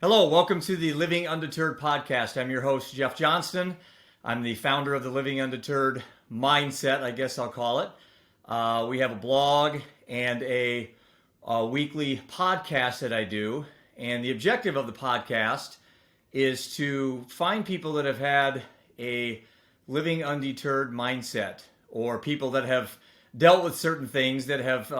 Hello, welcome to the Living Undeterred podcast. I'm your host, Jeff Johnston. I'm the founder of the Living Undeterred mindset, I guess I'll call it. We have a blog and a weekly podcast that I do. And the objective of the podcast is to find people that have had a living undeterred mindset or people that have dealt with certain things that have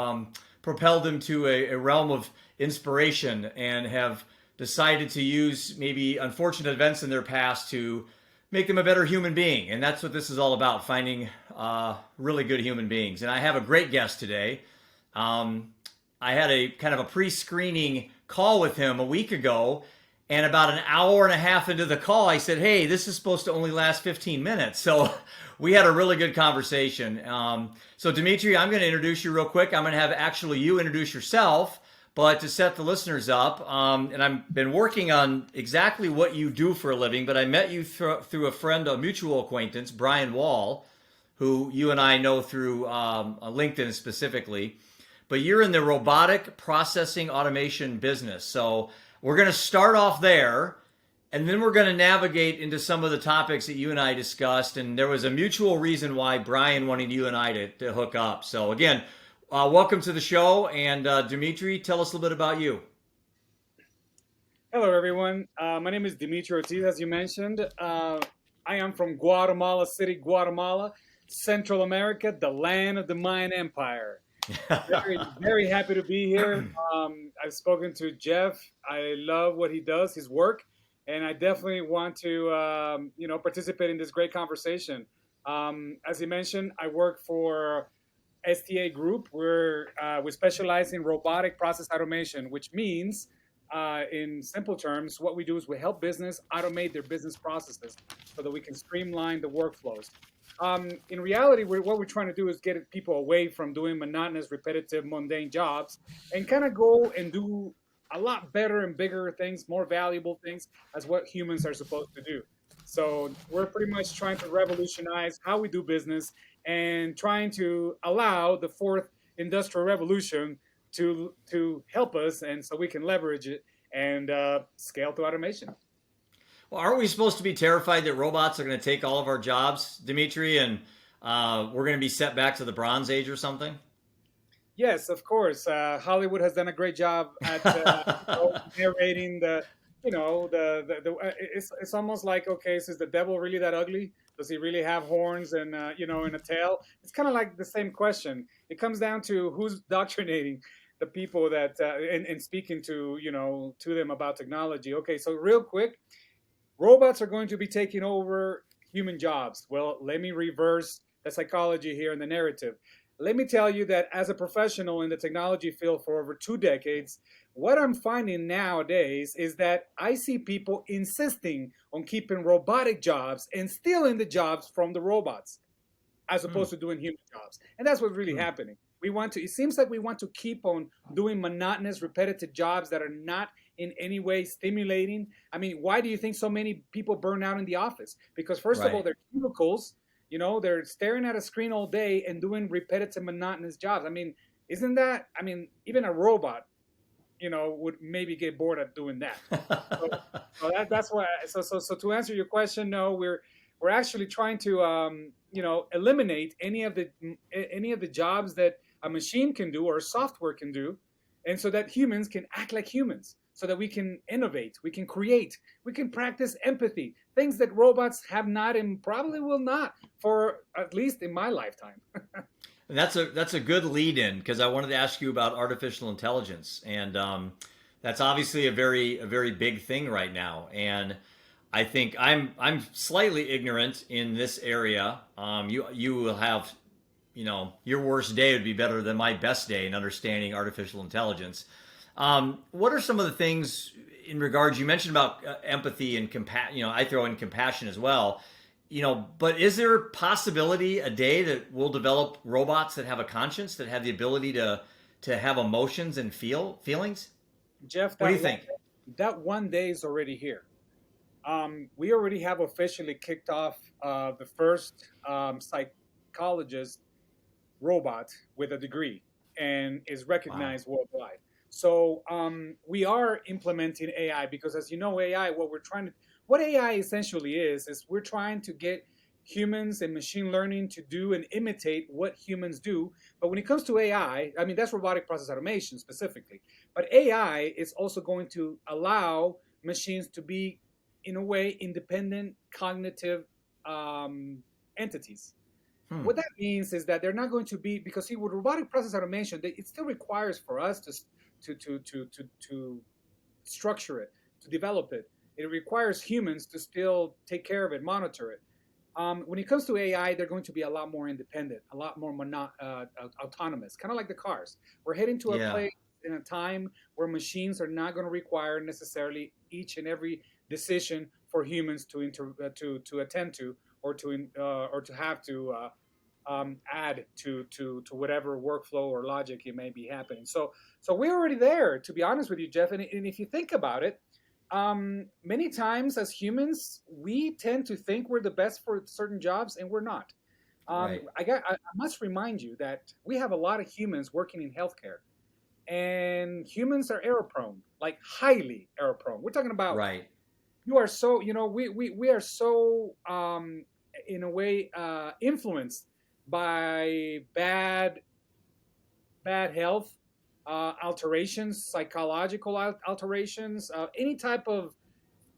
propelled them to a realm of inspiration and have decided to use maybe unfortunate events in their past to make them a better human being. And that's what this is all about, finding really good human beings. And I have a great guest today. I had a kind of a pre-screening call with him a week ago. And about an hour and a half into the call, I said, hey, this is supposed to only last 15 minutes. So we had a really good conversation. So Dimitry, I'm going to introduce you real quick. I'm going to have actually you introduce yourself. But to set the listeners up, and I've been working on exactly what you do for a living, but I met you through a friend, a mutual acquaintance, Brian Wall, who you and I know through LinkedIn specifically. But you're in the robotic processing automation business. So we're going to start off there, and then we're going to navigate into some of the topics that you and I discussed. And there was a mutual reason why Brian wanted you and I to hook up. So again, welcome to the show. And Dimitry, tell us a little bit about you. Hello, everyone. My name is Dimitry Ortiz, as you mentioned. I am from Guatemala City, Guatemala, Central America, the land of the Mayan Empire. Very happy to be here. I've spoken to Jeff. I love what he does, his work, and I definitely want to, participate in this great conversation. As he mentioned, I work for STA Group. We specialize in robotic process automation, which means, in simple terms, what we do is we help business automate their business processes so that we can streamline the workflows. In reality, what we're trying to do is get people away from doing monotonous, repetitive, mundane jobs and kind of go and do a lot better and bigger things, more valuable things, as what humans are supposed to do. So we're pretty much trying to revolutionize how we do business and trying to allow the fourth industrial revolution to help us, and so we can leverage it and scale to automation. Well, aren't we supposed to be terrified that robots are going to take all of our jobs, Dimitri, and we're going to be set back to the Bronze Age or something? Yes, of course. Hollywood has done a great job at narrating it's almost like, okay, so is the devil really that ugly? Does he really have horns and and a tail? It's kind of like the same question. It comes down to who's doctrinating the people that and speaking to to them about technology. Okay, so real quick, robots are going to be taking over human jobs. Well, let me reverse the psychology here in the narrative. Let me tell you that as a professional in the technology field for over 2 decades, what I'm finding nowadays is that I see people insisting on keeping robotic jobs and stealing the jobs from the robots as opposed to doing human jobs. And that's what's really happening. It seems like we want to keep on doing monotonous, repetitive jobs that are not in any way stimulating. I mean, why do you think so many people burn out in the office? Because first of all, they're cubicles, they're staring at a screen all day and doing repetitive, monotonous jobs. I mean, even a robot, would maybe get bored at doing that. That's why. So to answer your question, no, we're actually trying to eliminate any of the jobs that a machine can do or software can do, and so that humans can act like humans, so that we can innovate, we can create, we can practice empathy, things that robots have not and probably will not for at least in my lifetime. And that's a good lead in because I wanted to ask you about artificial intelligence, and that's obviously a very big thing right now. And I think I'm slightly ignorant in this area. You will have, your worst day would be better than my best day in understanding artificial intelligence. What are some of the things in regards, you mentioned about empathy and compassion, I throw in compassion as well, but is there possibility a day that we'll develop robots that have a conscience, that have the ability to have emotions and feelings? Jeff, What do you think? That one day is already here. We already have officially kicked off the first psychologist robot with a degree and is recognized worldwide. So we are implementing AI because, as you know, AI, what AI essentially is we're trying to get humans and machine learning to do and imitate what humans do. But when it comes to AI, I mean, that's robotic process automation specifically. But AI is also going to allow machines to be, in a way, independent cognitive um, entities. Hmm. What that means is that they're not going to be, because see, with robotic process automation, it still requires for us to structure it, to develop it. It requires humans to still take care of it, monitor it. When it comes to AI, they're going to be a lot more independent, a lot more autonomous, kind of like the cars. We're heading to a Yeah. place in a time where machines are not going to require necessarily each and every decision for humans to attend to, or to have to add to whatever workflow or logic it may be happening. So we're already there, to be honest with you, Jeff. And if you think about it, many times as humans, we tend to think we're the best for certain jobs, and we're not. Right. I must remind you that we have a lot of humans working in healthcare, and humans are error prone, like highly error prone. We're talking about, Right. you are so, we are so in a way influenced by bad health alterations, psychological alterations, any type of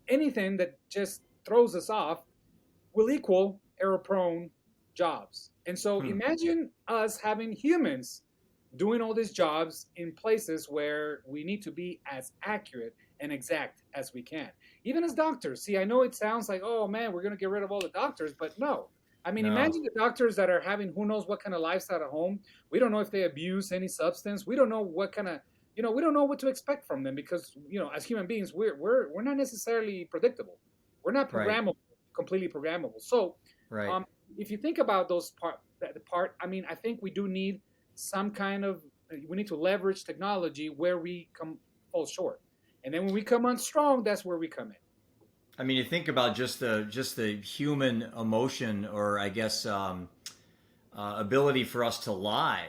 anything that just throws us off will equal error prone jobs. And so Hmm. imagine us having humans doing all these jobs in places where we need to be as accurate and exact as we can. Even as doctors. See, I know it sounds like, oh man, we're going to get rid of all the doctors, but no. I mean, No. imagine the doctors that are having who knows what kind of lifestyle at home. We don't know if they abuse any substance. We don't know what kind of, we don't know what to expect from them because, as human beings, we're not necessarily predictable. We're not Right. programmable, completely programmable. So, Right. um, if you think about the part, I mean, I think we do need some kind of, we need to leverage technology where we come fall short, and then when we come on strong, that's where we come in. I mean, you think about just the human emotion, or I guess ability for us to lie,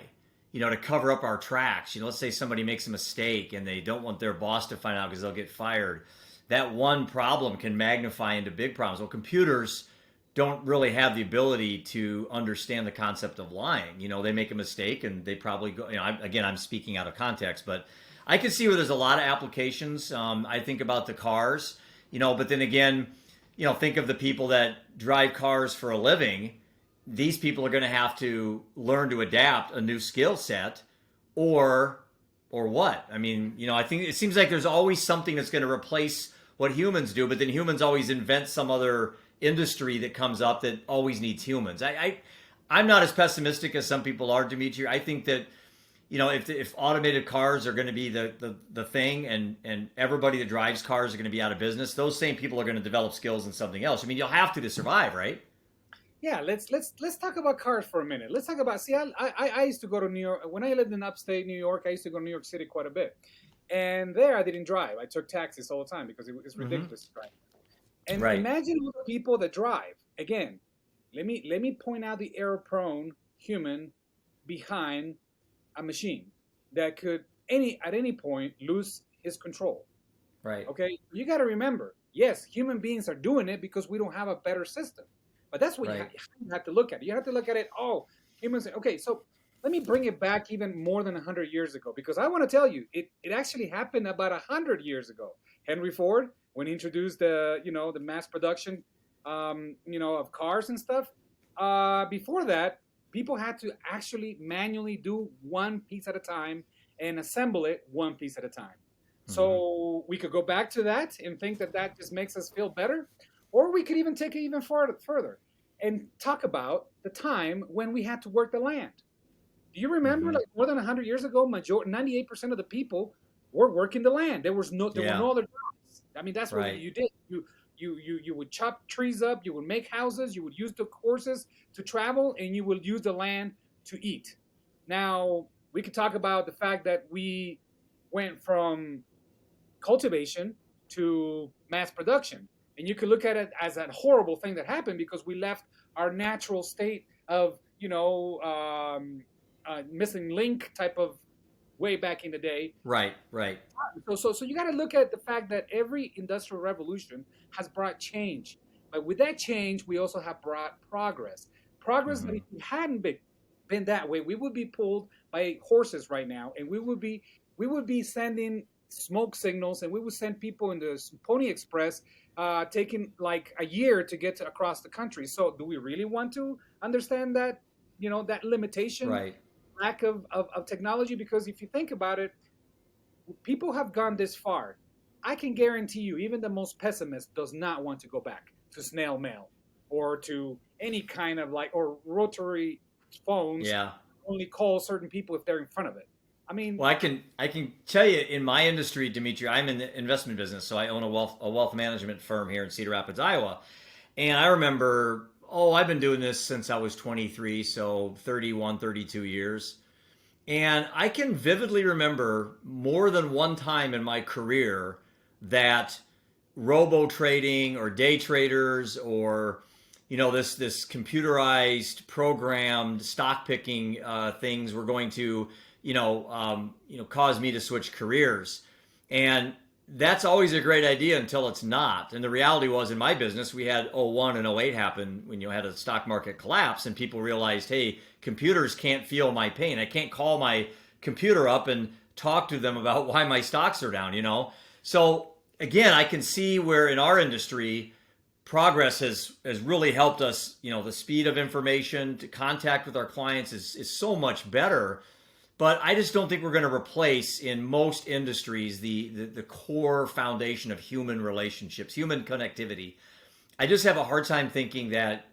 to cover up our tracks. Let's say somebody makes a mistake and they don't want their boss to find out because they'll get fired. That one problem can magnify into big problems. Well, computers don't really have the ability to understand the concept of lying. They make a mistake and they probably go. Again, I'm speaking out of context, but I can see where there's a lot of applications. I think about the cars, but then again, think of the people that drive cars for a living. These people are going to have to learn to adapt a new skill set, or what? I mean, I think it seems like there's always something that's going to replace what humans do, but then humans always invent some other industry that comes up that always needs humans. I'm not as pessimistic as some people are, Dimitri. I think that if automated cars are going to be the thing, and everybody that drives cars are going to be out of business, those same people are going to develop skills in something else. I mean, you'll have to survive, right? Yeah, let's talk about cars for a minute. Let's talk about. See, I used to go to New York when I lived in upstate New York. I used to go to New York City quite a bit, and there I didn't drive. I took taxis all the time because it's Mm-hmm. ridiculous to drive. And Right. imagine all the people that drive. Again, let me point out the error-prone human behind a machine that could at any point lose his control. Right. Okay, you got to remember, yes, human beings are doing it because we don't have a better system. But that's what Right. you have to look at. You have to look at it. Oh, humans. Okay, so let me bring it back even more than 100 years ago, because I want to tell you, it actually happened about 100 years ago. Henry Ford, when he introduced the mass production, of cars and stuff. Before that, people had to actually manually do one piece at a time and assemble it one piece at a time. Mm-hmm. So we could go back to that and think that that just makes us feel better, or we could even take it even further and talk about the time when we had to work the land. Do you remember, Mm-hmm. like more than 100 years ago, 98% of the people were working the land. There were Yeah. no other jobs. I mean, that's what Right. you did. You would chop trees up. You would make houses. You would use the horses to travel, and you would use the land to eat. Now we could talk about the fact that we went from cultivation to mass production. And you could look at it as a horrible thing that happened because we left our natural state of, missing link type of way back in the day. Right, right. So you got to look at the fact that every industrial revolution has brought change, but with that change, we also have brought progress. Progress that Hmm. if it hadn't been that way, we would be pulled by horses right now, and we would be sending smoke signals, and we would send people in the Pony Express, taking like a year to get across the country. So, do we really want to understand that? That limitation, Right. lack of technology. Because if you think about it, people have gone this far. I can guarantee you, even the most pessimist does not want to go back to snail mail or to any kind of or rotary phones. Yeah. Only call certain people if they're in front of it. I mean, Well, I can tell you in my industry, Dimitri, I'm in the investment business, so I own a wealth management firm here in Cedar Rapids, Iowa. And I remember, I've been doing this since I was 23, so 31, 32 years. And I can vividly remember more than one time in my career that robo trading or day traders or this computerized programmed stock picking things were going to cause me to switch careers. And that's always a great idea until it's not. And the reality was, in my business, we had '01 and '08 happen when you had a stock market collapse, and people realized, hey, computers can't feel my pain. I can't call my computer up and talk to them about why my stocks are down. So again, I can see where in our industry, progress has really helped us. The speed of information to contact with our clients is so much better. But I just don't think we're going to replace in most industries the core foundation of human relationships, human connectivity. I just have a hard time thinking that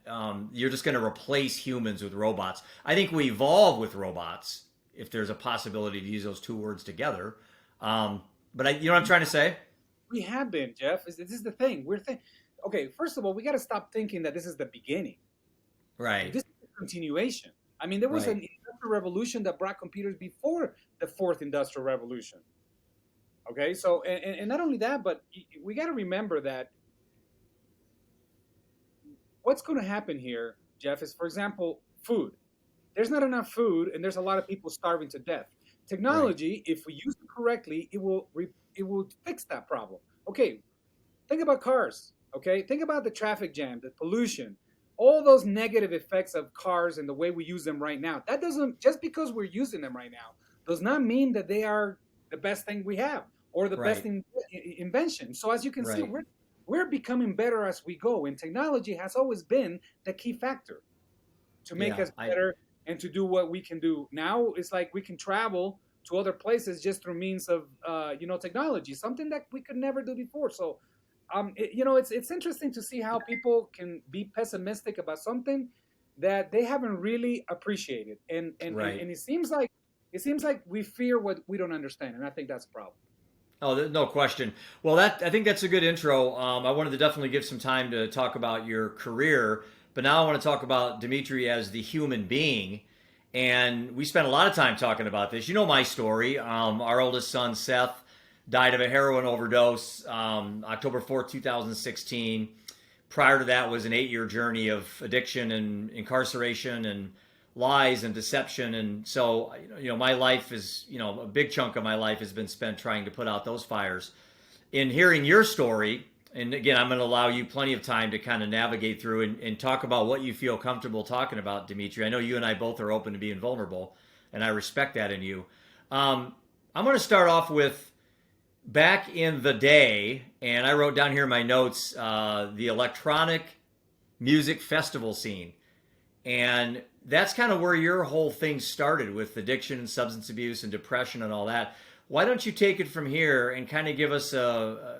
you're just going to replace humans with robots. I think we evolve with robots if there's a possibility to use those two words together. But you know what I'm trying to say? we have been, Jeff. This is the thing. Okay, first of all, we got to stop thinking that this is the beginning. Right, This is a continuation. I mean, there was an right, industrial revolution that brought computers before the fourth industrial revolution. Okay, so and not only that, but we got to remember that what's going to happen here, Jeff, is, for example, food. There's not enough food, and there's a lot of people starving to death. right, Technology, if we use it correctly, it will fix that problem. Okay, think about cars. Okay, think about the traffic jam, the pollution, all those negative effects of cars and the way we use them right now. That doesn't, just because we're using them right now does not mean that they are the best thing we have or the best right, invention. So as you can see, right. we're becoming better as we go, and technology has always been the key factor to make Yeah, us better and to do what we can do. Now it's like we can travel to other places just through means of technology, something that we could never do before. So it's interesting to see how people can be pessimistic about something that they haven't really appreciated, right. and it seems like we fear what we don't understand, and I think that's a problem. Oh, no question. Well, I think that's a good intro. I wanted to definitely give some time to talk about your career, but now I want to talk about Dimitri as the human being. And we spent a lot of time talking about this. You know my story. Our oldest son, Seth, died of a heroin overdose October 4th, 2016. Prior to that was an 8-year journey of addiction and incarceration and lies and deception. And so, my life is, a big chunk of my life has been spent trying to put out those fires. In hearing your story, and again, I'm going to allow you plenty of time to kind of navigate through and talk about what you feel comfortable talking about, Dimitri. I know you and I both are open to being vulnerable, and I respect that in you. I'm going to start off with back in the day, and I wrote down here in my notes the electronic music festival scene. And that's kind of where your whole thing started with addiction and substance abuse and depression and all that. Why don't you take it from here and kind of give us a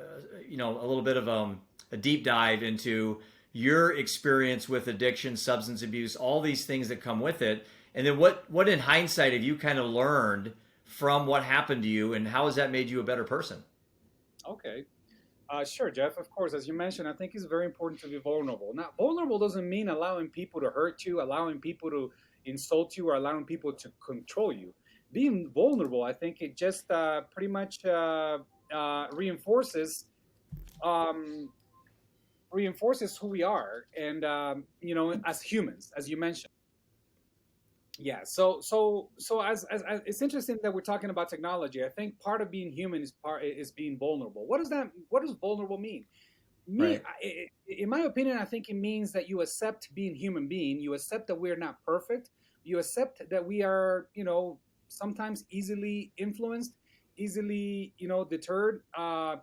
little bit of a deep dive into your experience with addiction, substance abuse, all these things that come with it, and then what in hindsight have you kind of learned from what happened to you, and how has that made you a better person? Okay. Sure, Jeff. Of course, as you mentioned, I think it's very important to be vulnerable. Now, vulnerable doesn't mean allowing people to hurt you, allowing people to insult you, or allowing people to control you. Being vulnerable, I think it just pretty much reinforces um, reinforces who we are, and as humans, as you mentioned. Yeah. So as it's interesting that we're talking about technology. I think part of being human is being vulnerable. What does vulnerable mean? Me, Right. in my opinion, I think it means that you accept being human being. You accept that we're not perfect. You accept that we are, sometimes easily influenced, easily, deterred,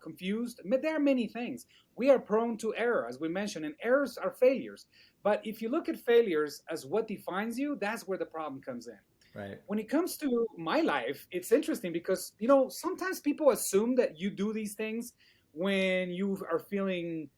confused. There are many things. We are prone to error, as we mentioned, and errors are failures. But if you look at failures as what defines you, that's where the problem comes in. Right. When it comes to my life, it's interesting because sometimes people assume that you do these things when you are feeling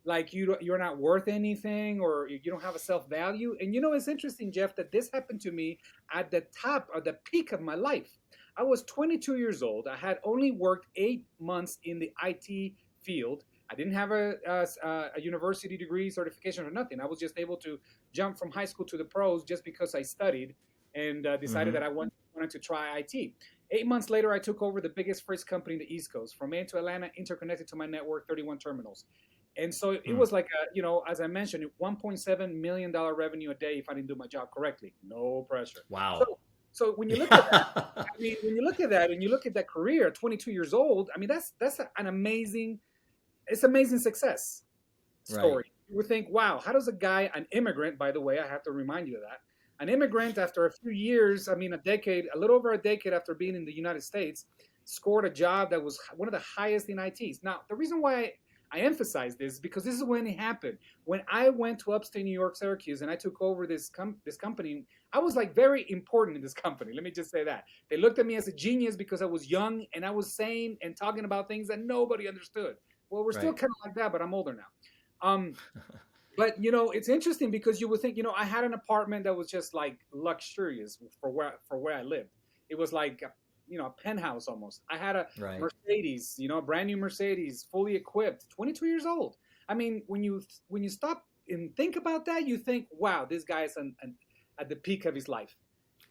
like you're not worth anything, or you don't have a self value. And it's interesting, Jeff, that this happened to me at the top of the peak of my life. I was 22 years old. I had only worked 8 months in the IT field. I didn't have a university degree, certification, or nothing. I was just able to jump from high school to the pros just because I studied and decided Mm-hmm. that I wanted to try IT. 8 months later, I took over the biggest freight company in the East Coast, from Maine to Atlanta, interconnected to my network, 31 terminals. And so it Hmm. was like, as I mentioned, $1.7 million revenue a day if I didn't do my job correctly. No pressure. So, Wow. so when you look at that, Yeah. I mean, when you look at that and you look at that career, 22 years old, I mean, that's an amazing, it's amazing success Right. story. You would think, wow, how does a guy, an immigrant, by the way, I have to remind you of that, an immigrant after a few years, I mean, a little over a decade after being in the United States, scored a job that was one of the highest in ITs. Now, the reason why I emphasize this is because this is when it happened. When I went to upstate New York, Syracuse, and I took over this company, I was like very important in this company. Let me just say that. They looked at me as a genius because I was young and I was saying and talking about things that nobody understood. Well, we're still Right. kind of like that, but I'm older now. Um, but it's interesting because you would think, I had an apartment that was just like luxurious for where I lived. It was like a penthouse almost. I had a Right. Mercedes, a brand new Mercedes, fully equipped, 22 years old. I mean, when you stop and think about that, you think, wow, this guy is at the peak of his life.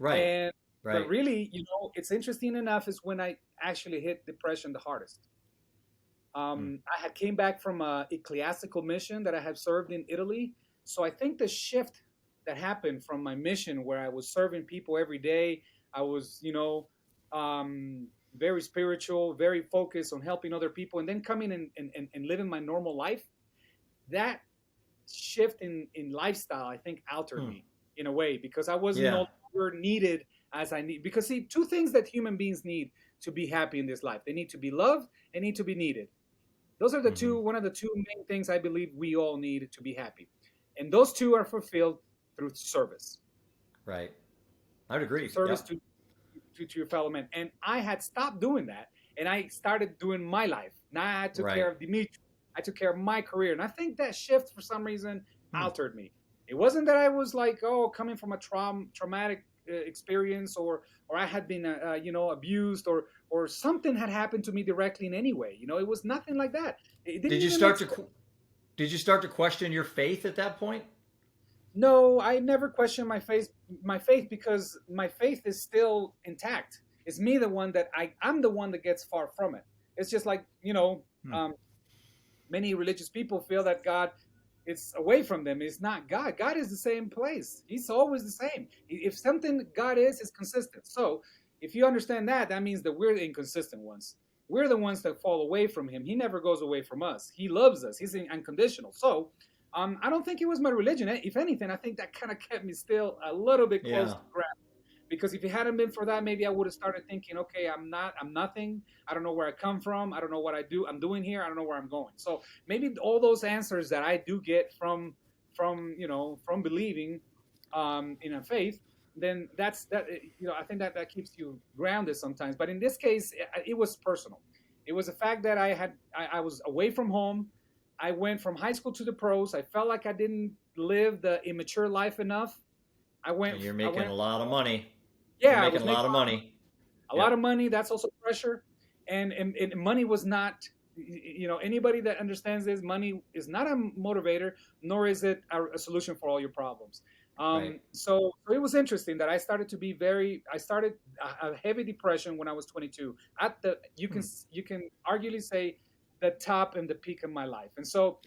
Right. And but Right. really, it's interesting enough is when I actually hit depression the hardest. Hmm. I had came back from a ecclesiastical mission that I had served in Italy. So I think the shift that happened from my mission, where I was serving people every day, I was, very spiritual, very focused on helping other people, and then coming and living my normal life. That shift in lifestyle, I think, altered Hmm. me in a way because I wasn't Yeah. no longer needed as I need. Because see, two things that human beings need to be happy in this life: they need to be loved, and need to be needed. Those are Hmm. one of the two main things I believe we all need to be happy. And those two are fulfilled through service, Right. I would through agree. service Yep. to your fellow man. And I had stopped doing that and I started doing my life. Now I took care Right. of Dimitri. I took care of my career. And I think that shift for some reason Hmm. altered me. It wasn't that I was like, oh, coming from a traumatic experience, or I had been abused, or something had happened to me directly in any way. It was nothing like that. It didn't Did you even make start sense. to Did you start to question your faith at that point? No, I never questioned my faith because my faith is still intact. It's me the one that I'm the one that gets far from it. It's just like, Hmm. um, many religious people feel that God is away from them. It's not God. God is the same place. He's always the same. If something God is consistent. So if you understand that, that means that we're the inconsistent ones. We're the ones that fall away from Him. He never goes away from us. He loves us. He's unconditional. So I don't think it was my religion. If anything, I think that kind of kept me still a little bit close Yeah. to ground. Because if it hadn't been for that, maybe I would have started thinking, okay, I'm nothing. I don't know where I come from. I don't know what I'm doing here. I don't know where I'm going. So maybe all those answers that I do get from believing in a faith, then that's that. I think that keeps you grounded sometimes. But in this case, it was personal. It was the fact that I was away from home. I went from high school to the pros. I felt like I didn't live the immature life enough. I went And you're I making went a lot of money. You're yeah, I making was a making lot of money. a lot Yep. of money. That's also pressure, and money was not. Anybody that understands this, money is not a motivator, nor is it a solution for all your problems. Right. So it was interesting that I started a heavy depression when I was 22. At the Hmm. you can arguably say the top and the peak of my life. And so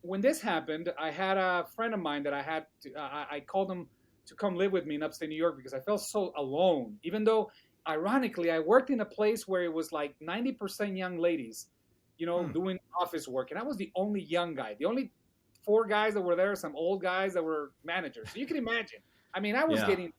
when this happened, I had a friend of mine that I called him to come live with me in upstate New York because I felt so alone. Even though, ironically, I worked in a place where it was like 90% young ladies, doing office work, and I was the only young guy. The only four guys that were there, some old guys that were managers. So you can imagine. I mean, I was getting,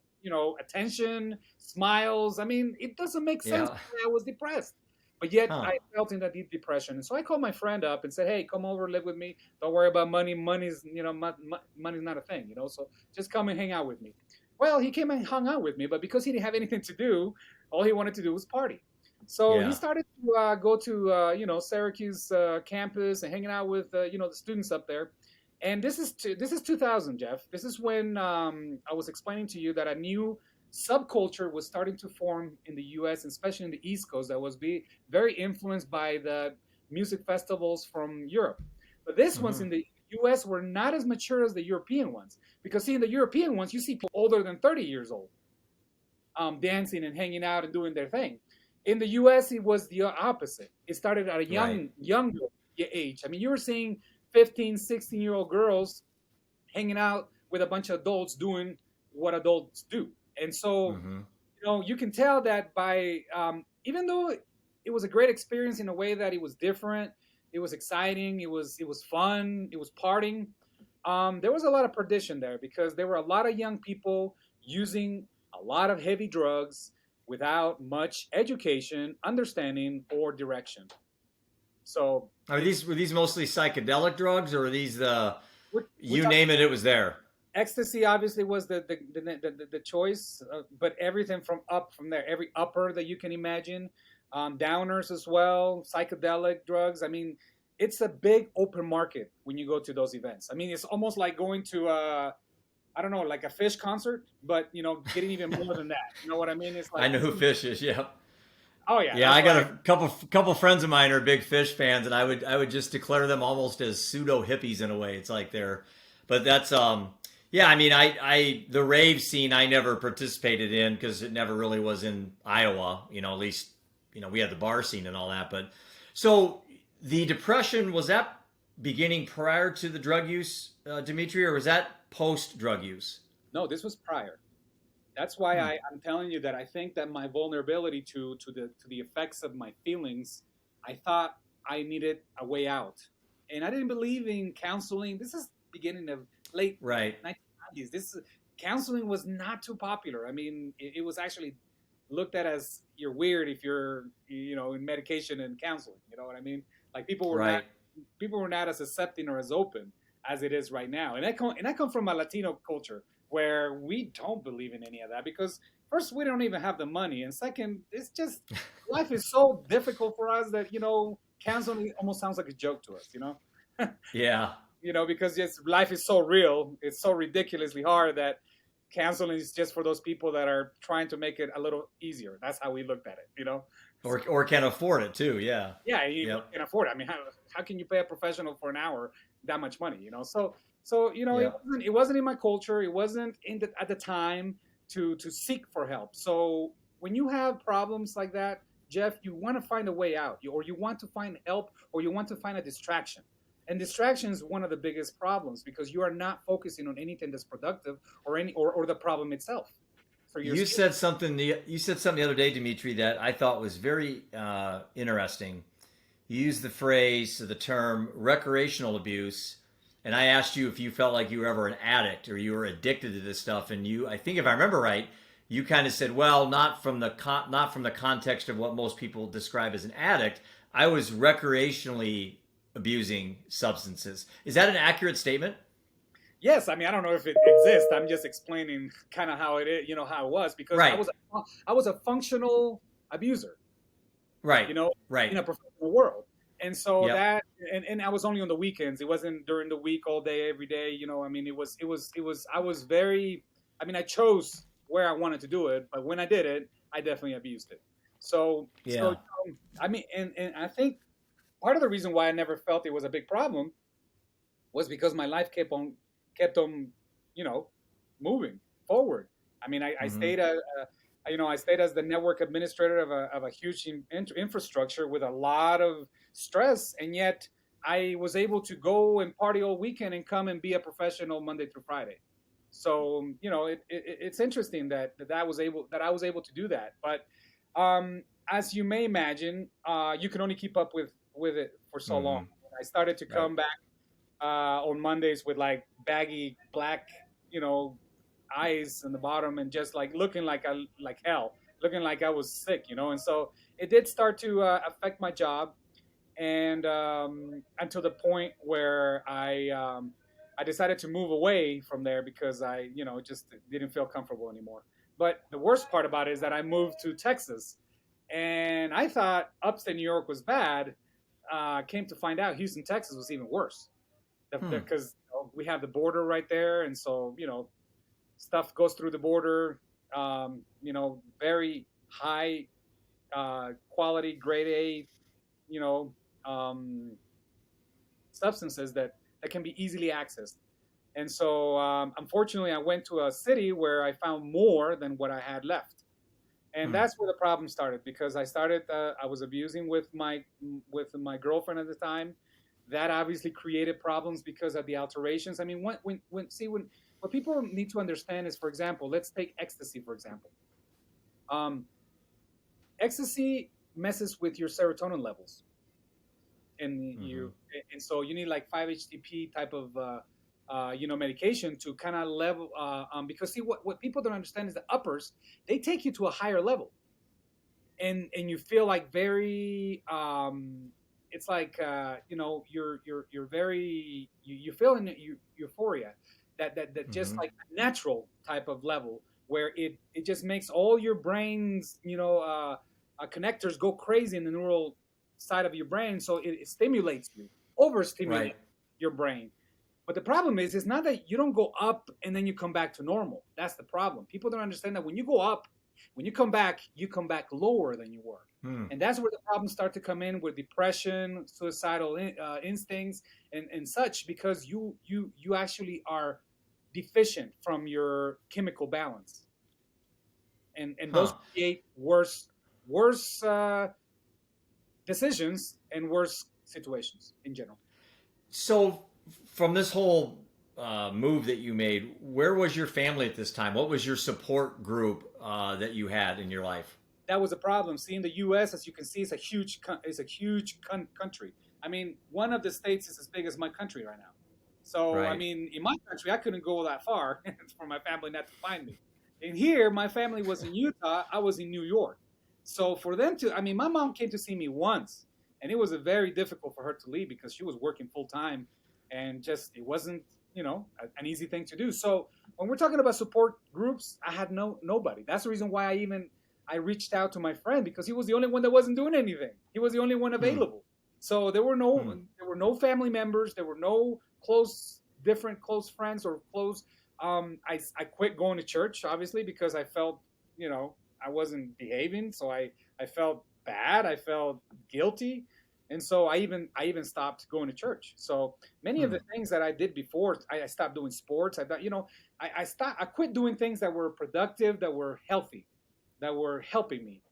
attention, smiles. I mean, it doesn't make sense why I was depressed. But yet I felt in that deep depression. And so I called my friend up and said, hey, come over, live with me. Don't worry about money. Money's not a thing, so just come and hang out with me. Well, he came and hung out with me, but because he didn't have anything to do, all he wanted to do was party. So he started to go to, Syracuse campus and hanging out with, the students up there. And this is 2000, Jeff. This is when I was explaining to you that a new subculture was starting to form in the U.S., and especially in the East Coast, that was very influenced by the music festivals from Europe. But these ones in the U.S. were not as mature as the European ones. Because, see, in the European ones, you see people older than 30 years old dancing and hanging out and doing their thing. In the U.S., it was the opposite. It started at a younger age. I mean, you were seeing 15, 16-year-old girls hanging out with a bunch of adults doing what adults do. And so, you can tell that by, even though it was a great experience in a way that it was different, it was exciting, it was fun, it was partying, there was a lot of perdition there because there were a lot of young people using a lot of heavy drugs without much education, understanding, or direction. So, were these mostly psychedelic drugs, or are these name it, it was there? Ecstasy obviously was the choice, but everything from there, every upper that you can imagine, downers as well, psychedelic drugs. I mean, it's a big open market when you go to those events. I mean, it's almost like going to like a Fish concert, but getting even more than that. You know what I mean? It's like, I know who Fish is. Yeah. Oh yeah. Yeah, I got a couple friends of mine are big Fish fans, and I would just declare them almost as pseudo hippies in a way. It's like but that's yeah, I mean, the rave scene I never participated in because it never really was in Iowa. At least we had the bar scene and all that. But so the depression, was that beginning prior to the drug use, Dimitry, or was that post drug use? No, this was prior. That's why I'm telling you that I think that my vulnerability to the effects of my feelings, I thought I needed a way out, and I didn't believe in counseling. This is beginning of late 1990s. Counseling was not too popular. I mean, it was actually looked at as you're weird if you're in medication and counseling. You know what I mean? Like people were not as accepting or as open as it is right now. And I come from a Latino culture where we don't believe in any of that because first, we don't even have the money, and second, it's just life is so difficult for us that counseling almost sounds like a joke to us. Yeah. Because life is so real, it's so ridiculously hard that counseling is just for those people that are trying to make it a little easier. That's how we looked at it, Or can afford it too, yeah. Yeah, you can afford it. I mean, how can you pay a professional for an hour that much money, So it wasn't in my culture. It wasn't at the time to seek for help. So when you have problems like that, Jeff, you want to find a way out, or you want to find help, or you want to find a distraction. And distraction is one of the biggest problems because you are not focusing on anything that's productive or the problem itself. You said something the other day, Dimitry, that I thought was very interesting. You used the term recreational abuse, and I asked you if you felt like you were ever an addict or you were addicted to this stuff, and I think if I remember right, you kind of said, well, not from the context of what most people describe as an addict. I was recreationally abusing substances. Is that an accurate statement? Yes, I mean, I don't know if it exists. I'm just explaining kind of how it is, how it was, because I was a functional abuser, right? In a professional world, and so that, and I was only on the weekends. It wasn't during the week, all day, every day. I mean, it was. I was very. I mean, I chose where I wanted to do it, but when I did it, I definitely abused it. So I mean, and I think part of the reason why I never felt it was a big problem was because my life kept on, moving forward. I mean, I stayed I stayed as the network administrator of a huge infrastructure with a lot of stress, and yet I was able to go and party all weekend and come and be a professional Monday through Friday. So it's interesting that I was able to do that. But as you may imagine, you can only keep up with it for so long. Hmm. I started to Right. come back on Mondays with like baggy black, eyes in the bottom, and just like looking like hell, looking like I was sick, And so it did start to affect my job, and until the point where I decided to move away from there because I just didn't feel comfortable anymore. But the worst part about it is that I moved to Texas, and I thought upstate New York was bad. Came to find out Houston, Texas was even worse Hmm. because we have the border right there, and so stuff goes through the border. Very high quality, grade A, you know, um, substances that can be easily accessed. And so, unfortunately, I went to a city where I found more than what I had left, and Hmm. that's where the problem started because I started. I was abusing with my girlfriend at the time. That obviously created problems because of the alterations. I mean, what people need to understand is, for example, let's take ecstasy for example. Um, Ecstasy messes with your serotonin levels, and Hmm. so you need like 5-HTP type of medication to kind of level because see what people don't understand is the uppers, they take you to a higher level, and you feel like very it's like you're very you feel in euphoria, that just Hmm. like a natural type of level where it just makes all your brains connectors go crazy in the neural side of your brain, so it stimulates you, overstimulates Right. your brain. But the problem is, it's not that you don't go up and then you come back to normal. That's the problem. People don't understand that when you go up, when you come back lower than you were. Hmm. And that's where the problems start to come in with depression, suicidal instincts, and such, because you actually are deficient from your chemical balance, and those Huh. create worse decisions and worse situations in general. So, from this whole move that you made, where was your family at this time? What was your support group that you had in your life? That was a problem. See, in the U.S., as you can see, it's a huge country. I mean, one of the states is as big as my country right now. So, I Right. mean, in my country, I couldn't go that far for my family not to find me. And here, my family was in Utah. I was in New York. So for them to, I mean, my mom came to see me once, and it was a very difficult for her to leave because she was working full time, and just it wasn't, an easy thing to do. So when we're talking about support groups, I had nobody. That's the reason why I reached out to my friend, because he was the only one that wasn't doing anything. He was the only one Hmm. available. So Hmm. there were no family members. There were no different close friends or close. I quit going to church, obviously, because I felt, I wasn't behaving. So I felt bad. I felt guilty. And so I even stopped going to church. So many of Hmm. the things that I did before, I stopped doing sports. I thought, I quit doing things that were productive, that were healthy, that were helping me.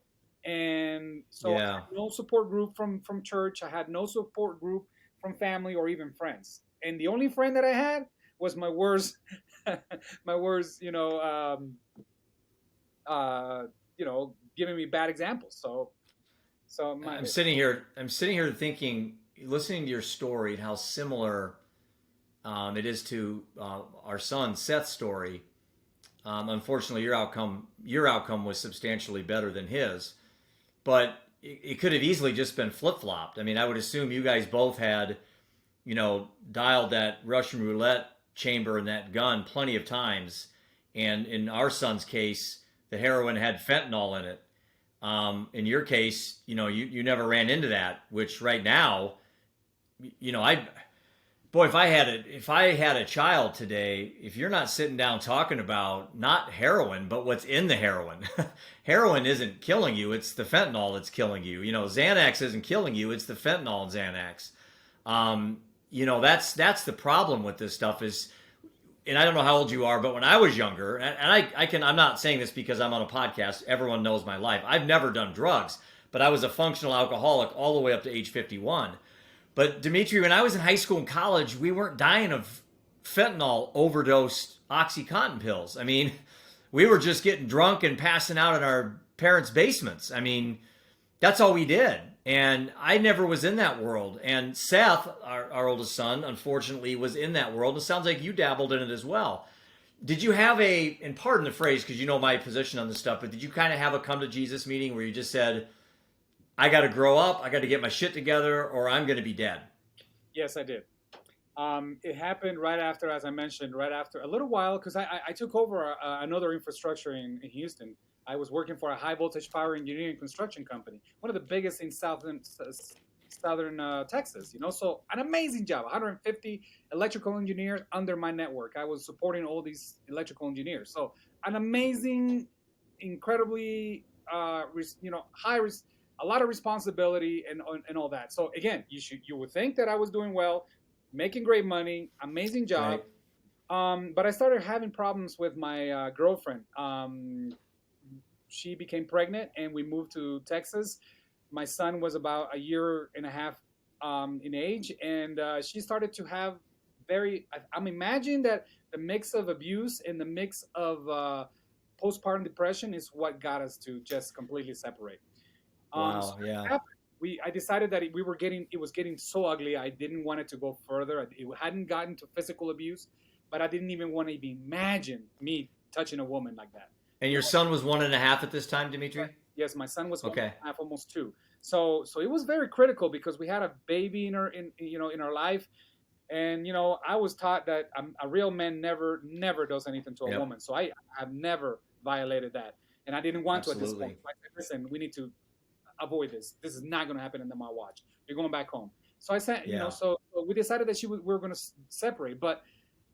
And so I Yeah. had no support group from church. I had no support group from family or even friends. And the only friend that I had was my worst, my worst, giving me bad examples. So my I'm sitting here thinking, listening to your story and how similar it is to our son Seth's story. Unfortunately, your outcome was substantially better than his, but it could have easily just been flip flopped. I mean, I would assume you guys both had, dialed that Russian roulette chamber and that gun plenty of times. And in our son's case, the heroin had fentanyl in it. In your case, you never ran into that, which right now, I boy, if I had a child today, if you're not sitting down talking about not heroin, but what's in the heroin, heroin isn't killing you; it's the fentanyl that's killing you. Xanax isn't killing you; it's the fentanyl in Xanax. That's the problem with this stuff is, and I don't know how old you are, but when I was younger, and I'm not saying this because I'm on a podcast. Everyone knows my life. I've never done drugs, but I was a functional alcoholic all the way up to age 51. But Dimitri, when I was in high school and college, we weren't dying of fentanyl overdosed OxyContin pills. I mean, we were just getting drunk and passing out in our parents' basements. I mean, that's all we did. And I never was in that world. And Seth, our oldest son, unfortunately, was in that world. It sounds like you dabbled in it as well. Did you have and pardon the phrase because you know my position on this stuff, but did you kind of have a come to Jesus meeting where you just said, I got to grow up, I got to get my shit together, or I'm going to be dead? Yes, I did. It happened right after, as I mentioned, right after a little while, because I took over another infrastructure in Houston. I was working for a high voltage power engineering construction company, one of the biggest in southern Texas. So an amazing job. 150 electrical engineers under my network. I was supporting all these electrical engineers. So an amazing, incredibly, high, a lot of responsibility and all that. So again, you would think that I was doing well, making great money, amazing job. Right. But I started having problems with my girlfriend. She became pregnant and we moved to Texas. My son was about a year and a half in age, and she started to have I'm imagining that the mix of abuse and the mix of postpartum depression is what got us to just completely separate. Wow, so yeah. I decided that it was getting so ugly. I didn't want it to go further. It hadn't gotten to physical abuse, but I didn't even want to even imagine me touching a woman like that. And your son was 1.5 at this time, Dimitri? Yes, my son was okay. 1.5, almost 2. So it was very critical because we had a baby in our life, and I was taught that a real man never does anything to a woman. So I have never violated that, and I didn't want to at this point. So I said, listen, we need to avoid this. This is not going to happen under my watch. You're going back home. So I said, so we decided that we were going to separate, but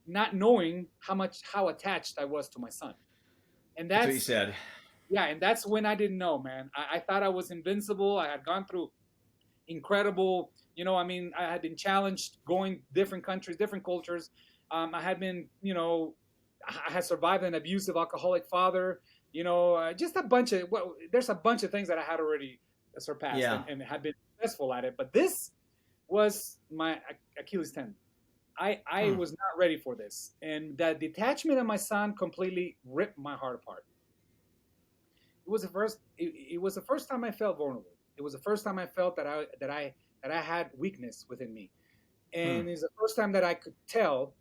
not knowing how attached I was to my son. And that's what you said. Yeah, and that's when I didn't know, man. I thought I was invincible. I had gone through incredible, I had been challenged going different countries, different cultures. I had been, I had survived an abusive alcoholic father, just a bunch of, there's a bunch of things that I had already surpassed and had been successful at it. But this was my Achilles tendon. I was not ready for this. And that detachment of my son completely ripped my heart apart. It was the first time I felt vulnerable. It was the first time I felt that I had weakness within me. And it's the first time that I could tell.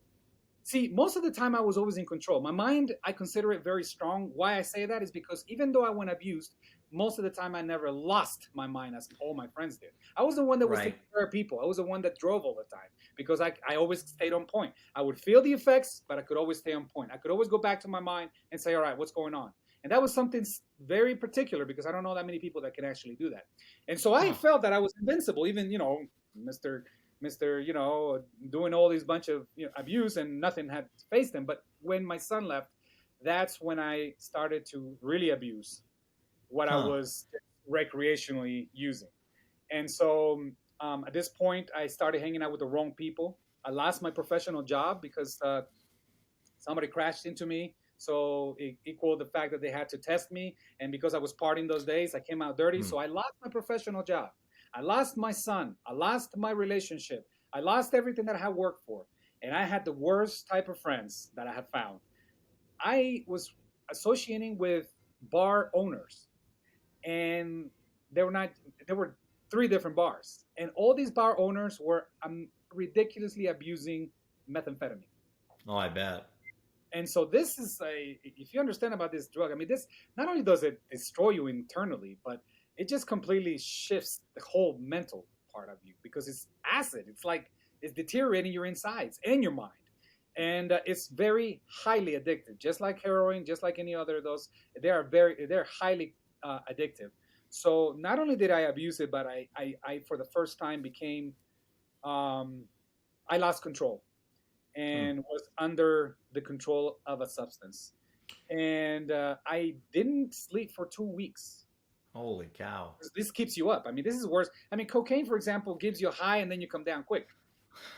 See, most of the time I was always in control. My mind, I consider it very strong. Why I say that is because even though I went abused, most of the time I never lost my mind as all my friends did. I was the one that was taking care of people. I was the one that drove all the time because I always stayed on point. I would feel the effects, but I could always stay on point. I could always go back to my mind and say, all right, what's going on? And that was something very particular because I don't know that many people that can actually do that. And so I felt that I was invincible, even, Mr. doing all these bunch of abuse and nothing had faced him. But when my son left, that's when I started to really abuse what I was recreationally using. And so at this point, I started hanging out with the wrong people. I lost my professional job because somebody crashed into me. So it equaled the fact that they had to test me. And because I was partying those days, I came out dirty. So I lost my professional job. I lost my son. I lost my relationship. I lost everything that I had worked for. And I had the worst type of friends that I had found. I was associating with bar owners. And there were 3 different bars. And all these bar owners were ridiculously abusing methamphetamine. Oh, I bet. And so this is if you understand about this drug, this not only does it destroy you internally, but it just completely shifts the whole mental part of you because it's acid. It's deteriorating your insides and your mind. And it's very highly addictive, just like heroin, just like any other of those. They're highly addictive. So not only did I abuse it, but I for the first time became, I lost control. And was under the control of a substance. And I didn't sleep for 2 weeks. Holy cow. This keeps you up. This is worse. Cocaine, for example, gives you a high and then you come down quick.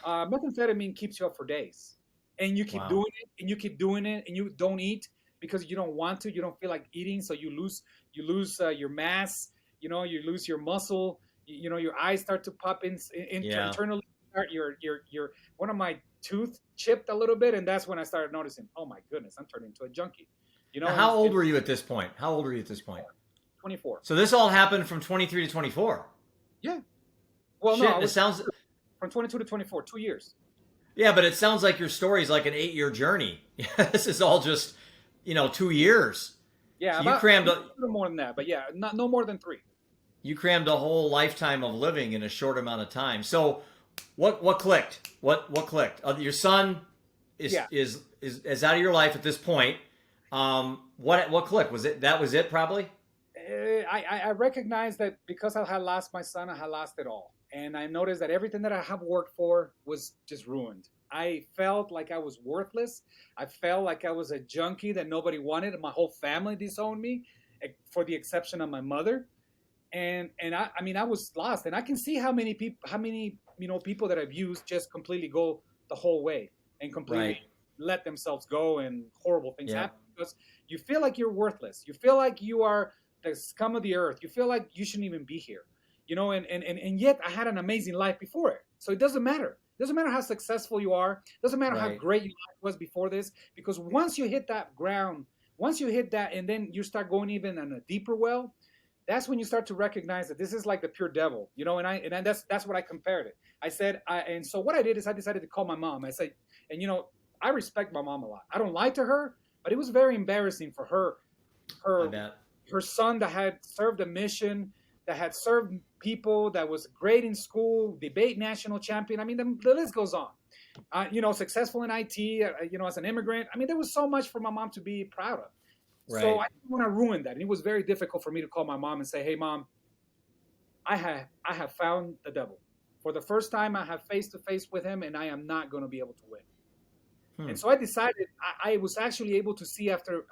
Methamphetamine keeps you up for days. And you keep doing it, and you keep doing it, and you don't eat because you don't want to. You don't feel like eating, so you lose your mass. You lose your muscle. Your eyes start to pop internally. Your one of my tooth chipped a little bit, and that's when I started noticing, oh my goodness, I'm turning into a junkie. Now, And how old were you at this point? How old were you at this point? 24. So this all happened from 23 to 24. Yeah. Well, no, Shit, I it was sounds. from 22 to 24, 2 years. Yeah, but it sounds like your story is like an 8-year journey. This is all just, 2 years. Yeah, So about you crammed a little more than that, but yeah, no more than 3. you crammed a whole lifetime of living in a short amount of time. So, what clicked? What clicked? Your son is Yeah. is out of your life at this point. What clicked? That was it probably? I recognize that because I had lost my son, I had lost it all. And I noticed that everything that I have worked for was just ruined. I felt like I was worthless. I felt like I was a junkie that nobody wanted. My whole family disowned me, for the exception of my mother. And I mean, I was lost. And I can see how many people that I've used just completely go the whole way and completely Right. let themselves go, and horrible things Yeah. happen because you feel like you're worthless. You feel like you are the scum of the earth. You feel like you shouldn't even be here. And yet I had an amazing life before it. So it doesn't matter. It doesn't matter how successful you are. It doesn't matter how Right. great your life was before this, because once you hit that ground, once you hit that, and then you start going even on a deeper well, that's when you start to recognize that this is like the pure devil, and that's what I compared it. I said, and so what I did is I decided to call my mom. I said, and I respect my mom a lot. I don't lie to her, but it was very embarrassing for her, I her bet. her son that had served a mission, that had served people, that was great in school, debate national champion. I mean, the list goes on. Successful in IT, as an immigrant. I mean, there was so much for my mom to be proud of. Right. So I didn't want to ruin that. And it was very difficult for me to call my mom and say, hey, Mom, I have found the devil. For the first time, I have face to face with him, and I am not going to be able to win. And so I decided I was actually able to see after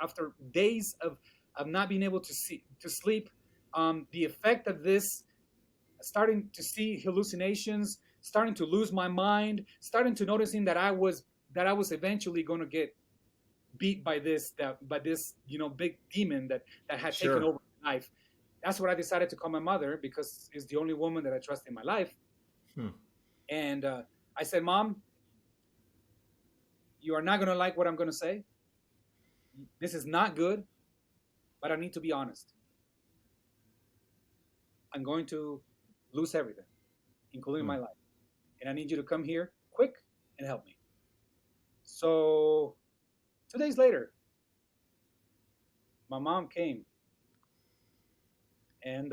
days of not being able to sleep, the effect of this, starting to see hallucinations, starting to lose my mind, starting to noticing that I was eventually going to get beat by this big demon that had Sure. taken over my life. That's what I decided to call my mother, because it's the only woman that I trust in my life. And I said, Mom, you are not going to like what I'm going to say. This is not good, but I need to be honest. I'm going to lose everything, including my life. And I need you to come here quick and help me. So 2 days later, my mom came, and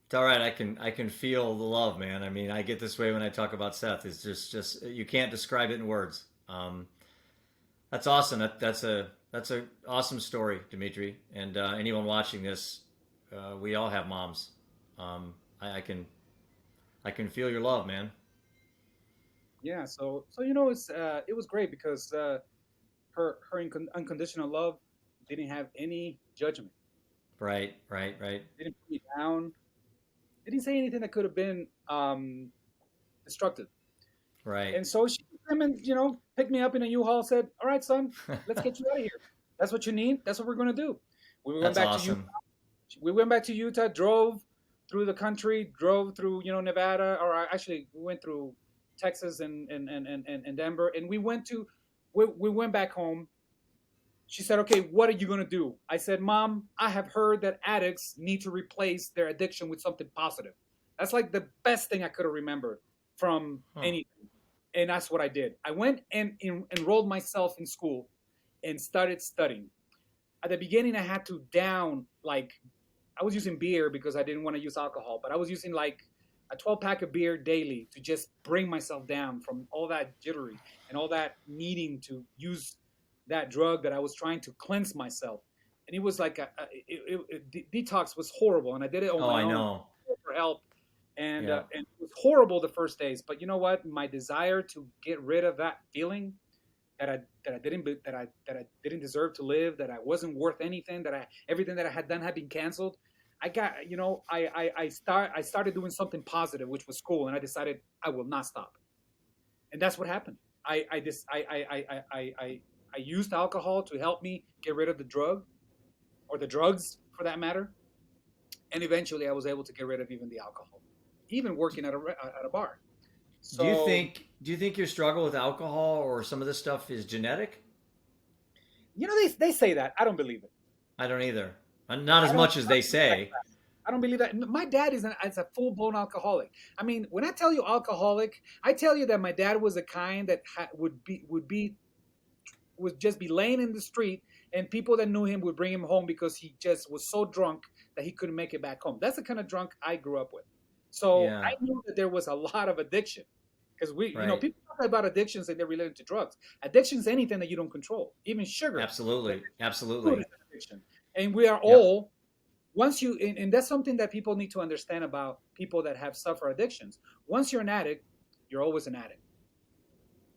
It's all right. I can feel the love, man. I mean, I get this way when I talk about Seth. It's just you can't describe it in words. That's awesome. That's a awesome story, Dimitri. And anyone watching this, we all have moms. I can feel your love, man. yeah, so it was great because her unconditional love didn't have any judgment. Right. Didn't put me down. Didn't say anything that could have been destructive. Right. And so she came and picked me up in a U-Haul. Said, "All right, son, let's get you out of here. That's what you need. That's what we're gonna do." We went That's back awesome. to Utah. We went back to Utah. Drove through the country. Drove through Nevada, or actually we went through Texas and Denver, and we went back home. She said, "Okay, what are you going to do?" I said, "Mom, I have heard that addicts need to replace their addiction with something positive." That's like the best thing I could have remembered from anything. And that's what I did. I went and enrolled myself in school and started studying. At the beginning, I had to down, like, I was using beer because I didn't want to use alcohol, but I was using like a 12-pack of beer daily to just bring myself down from all that jittery and all that needing to use that drug that I was trying to cleanse myself. And it was like detox was horrible, and I did it on my I own know. for help. And Yeah. and it was horrible the first days, but you know what? My desire to get rid of that feeling that I didn't deserve to live, that I wasn't worth anything, that everything that I had done had been canceled. I got I started doing something positive, which was school, and I decided I will not stop. And that's what happened. I used alcohol to help me get rid of the drug, or the drugs for that matter. And eventually I was able to get rid of even the alcohol, even working at a bar. So, Do you think your struggle with alcohol or some of this stuff is genetic? they say that. I don't believe it. I don't either. Not as I don't, much as they say. I don't believe that. My dad is a full blown alcoholic. I mean, when I tell you alcoholic, I tell you that my dad was the kind that would just be laying in the street, and people that knew him would bring him home because he just was so drunk that he couldn't make it back home. That's the kind of drunk I grew up with. So Yeah. I knew that there was a lot of addiction because Right. people talk about addictions and they're related to drugs. Addiction is anything that you don't control, even sugar. Absolutely. Food Absolutely. is an addiction, and we are Yep. all and that's something that people need to understand about people that have suffered addictions. Once you're an addict, you're always an addict.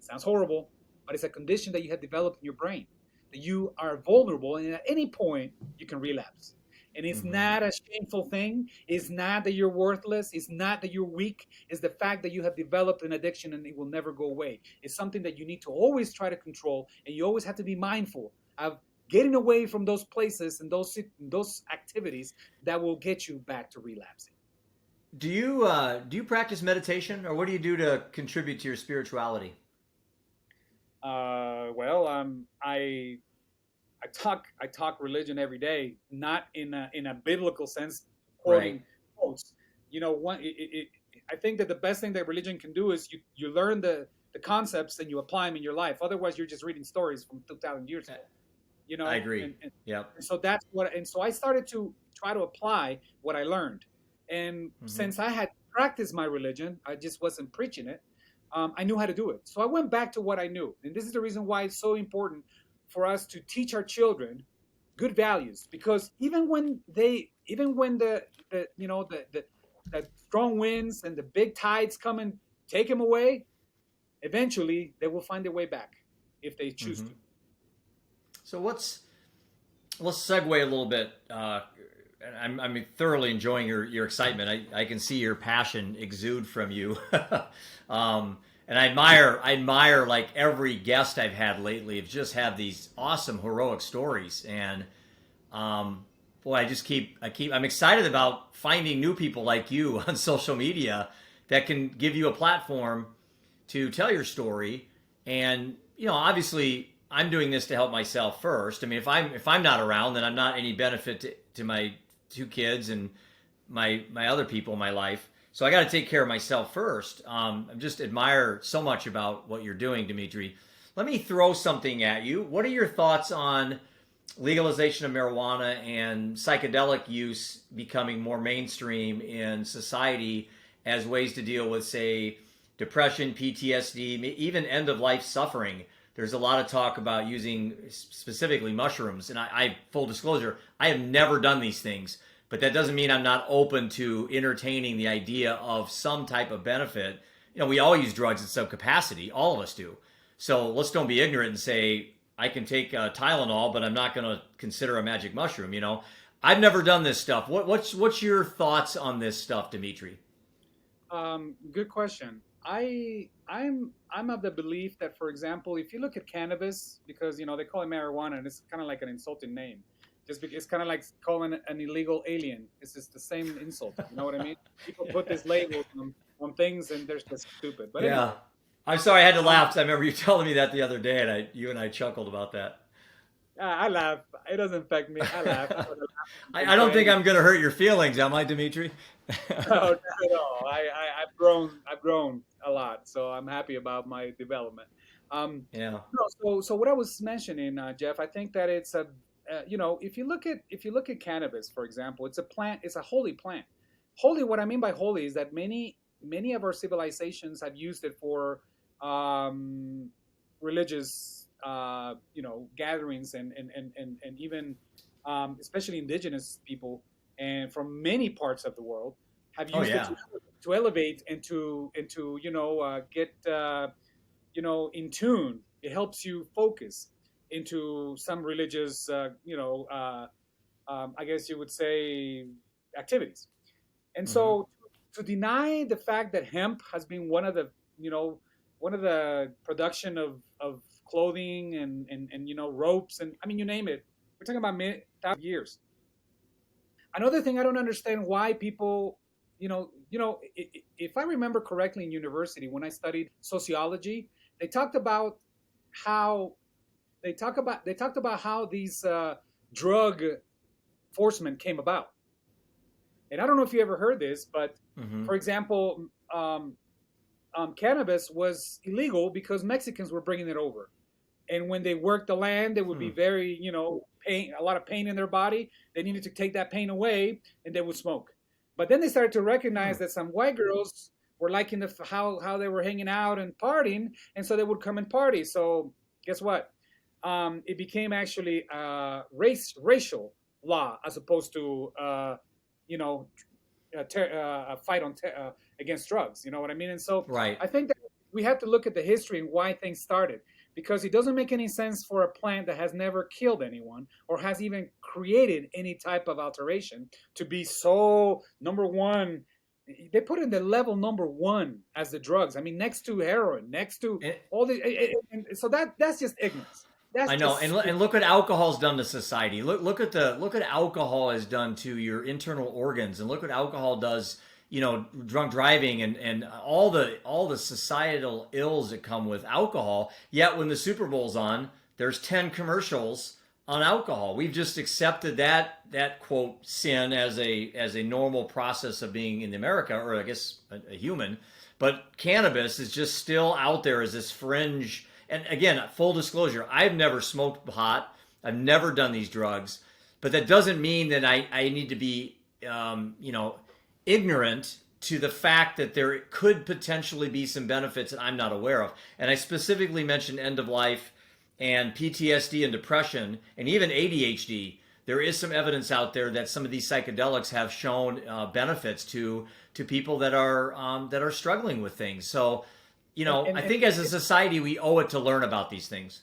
Sounds horrible, but it's a condition that you have developed in your brain that you are vulnerable, and at any point you can relapse. And it's Hmm. not a shameful thing. It's not that you're worthless. It's not that you're weak. It's the fact that you have developed an addiction and it will never go away. It's something that you need to always try to control, and you always have to be mindful of getting away from those places and those activities that will get you back to relapsing. Do you practice meditation, or what do you do to contribute to your spirituality? Well, I talk religion every day, not in a biblical sense, Right. quoting quotes. I think that the best thing that religion can do is you learn the concepts and you apply them in your life. Otherwise, you're just reading stories from 2,000 years ago. I agree. And Yep. so so I started to try to apply what I learned. And Hmm. since I had practiced my religion, I just wasn't preaching it. I knew how to do it. So I went back to what I knew. And this is the reason why it's so important for us to teach our children good values, because even when the strong winds and the big tides come and take them away, eventually they will find their way back if they choose Hmm. to. So let's segue a little bit. I'm thoroughly enjoying your excitement. I can see your passion exude from you. And I admire like every guest I've had lately. Have just had these awesome heroic stories, and boy, I'm excited about finding new people like you on social media that can give you a platform to tell your story. And obviously, I'm doing this to help myself first. I mean, if I'm not around, then I'm not any benefit to my two kids and my other people in my life. So I got to take care of myself first. I just admire so much about what you're doing, Dimitri. Let me throw something at you. What are your thoughts on legalization of marijuana and psychedelic use becoming more mainstream in society as ways to deal with, say, depression, PTSD, even end of life suffering? There's a lot of talk about using specifically mushrooms. And full disclosure, I have never done these things, but that doesn't mean I'm not open to entertaining the idea of some type of benefit. We all use drugs in some capacity. All of us do. So let's don't be ignorant and say, I can take Tylenol, but I'm not going to consider a magic mushroom. I've never done this stuff. What's your thoughts on this stuff, Dimitri? Good question. I'm of the belief that, for example, if you look at cannabis, because they call it marijuana, and it's kind of like an insulting name, just because it's kind of like calling it an illegal alien. It's just the same insult. You know what I mean? People put this label on things, and they're just stupid. But Yeah. anyway, I'm sorry I had to um, laugh because I remember you telling me that the other day, and you and I chuckled about that. I laugh. It doesn't affect me. I laugh. I'm gonna laugh I until don't think any. I'm going to hurt your feelings, am I, Dimitri? No, not at all. I've grown. I've grown a lot, so I'm happy about my development. Yeah. No, so what I was mentioning, Jeff, I think that it's if you look at cannabis, for example, it's a plant. It's a holy plant. Holy. What I mean by holy is that many of our civilizations have used it for um, religious, gatherings and even especially indigenous people and from many parts of the world have Oh used it yeah. to elevate and to get in tune. It helps you focus into some religious, I guess you would say, activities. And Hmm. so to deny the fact that hemp has been one of the production of clothing and ropes, and I mean, you name it, we're talking about 1,000 years. Another thing I don't understand why people, if I remember correctly in university when I studied sociology, they talked about how they talked about how these drug enforcement came about. And I don't know if you ever heard this, but Hmm. for example, cannabis was illegal because Mexicans were bringing it over. And when they worked the land, they would be Hmm. very, pain, a lot of pain in their body. They needed to take that pain away, and they would smoke. But then they started to Hmm. recognize that some white girls were liking how they were hanging out and partying, and so they would come and party. So guess what? It became actually racial law as opposed to you know a fight against drugs. You know what I mean? And so Right. I think that we have to look at the history and why things started, because it doesn't make any sense for a plant that has never killed anyone or has even created any type of alteration to be so number one. They put in the level number one as the drugs. I mean, next to heroin, next to And, all the, and so that's just ignorance. That's I know, just and stupid. look what alcohol's done to society. Look at alcohol has done to your internal organs, and look what alcohol does. Drunk driving and all the societal ills that come with alcohol. Yet when the Super Bowl's on, there's 10 commercials on alcohol. We've just accepted that quote sin as a normal process of being in America, or I guess a human. But cannabis is just still out there as this fringe. And again, full disclosure, I've never smoked pot. I've never done these drugs, but that doesn't mean that I need to be, ignorant to the fact that there could potentially be some benefits that I'm not aware of. And I specifically mentioned end of life and PTSD and depression and even ADHD. There is some evidence out there that some of these psychedelics have shown benefits to people that are struggling with things. So, and I and and, think as a society we owe it to learn about these things.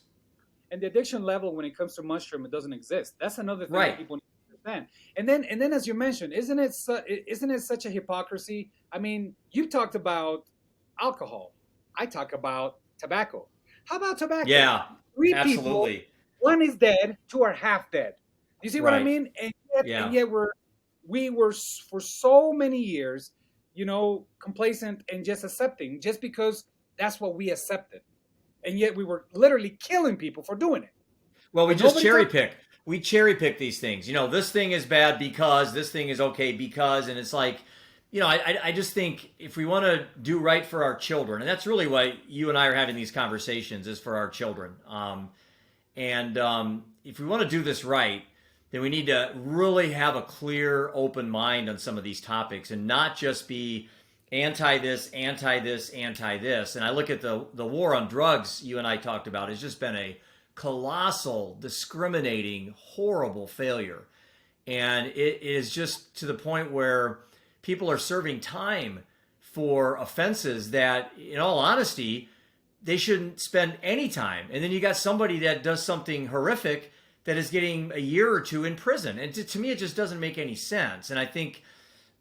and the addiction level when it comes to mushroom, it doesn't exist. That's another thing that Right. people need to understand. And then as you mentioned, isn't it such a hypocrisy? I mean, you talked about alcohol. I talk about tobacco. How about tobacco? Yeah. Three people, Absolutely. one is dead, two are half dead. You see what I Right. mean? And Yeah. yet we were for so many years, complacent and just accepting, just because that's what we accepted. And yet we were literally killing people for doing it. Well, we But just nobody cherry talked. pick. We cherry pick these things. This thing is bad because this thing is okay because, and it's like, I just think if we want to do right for our children, and that's really why you and I are having these conversations, is for our children. And if we want to do this right, then we need to really have a clear, open mind on some of these topics and not just be anti this, anti this, anti this. And I look at the war on drugs you and I talked about has just been a colossal, discriminating, horrible failure. And it is just to the point where people are serving time for offenses that, in all honesty, they shouldn't spend any time. And then you got somebody that does something horrific that is getting a year or two in prison. And to me, it just doesn't make any sense. And I think,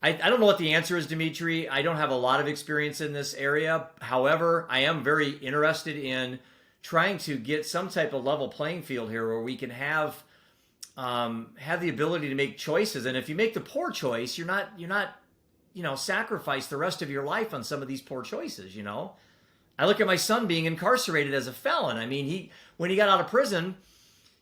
I don't know what the answer is, Dimitri. I don't have a lot of experience in this area. However, I am very interested in trying to get some type of level playing field here where we can have the ability to make choices. And if you make the poor choice, you're not sacrifice the rest of your life on some of these poor choices. I look at my son being incarcerated as a felon. I mean, when he got out of prison,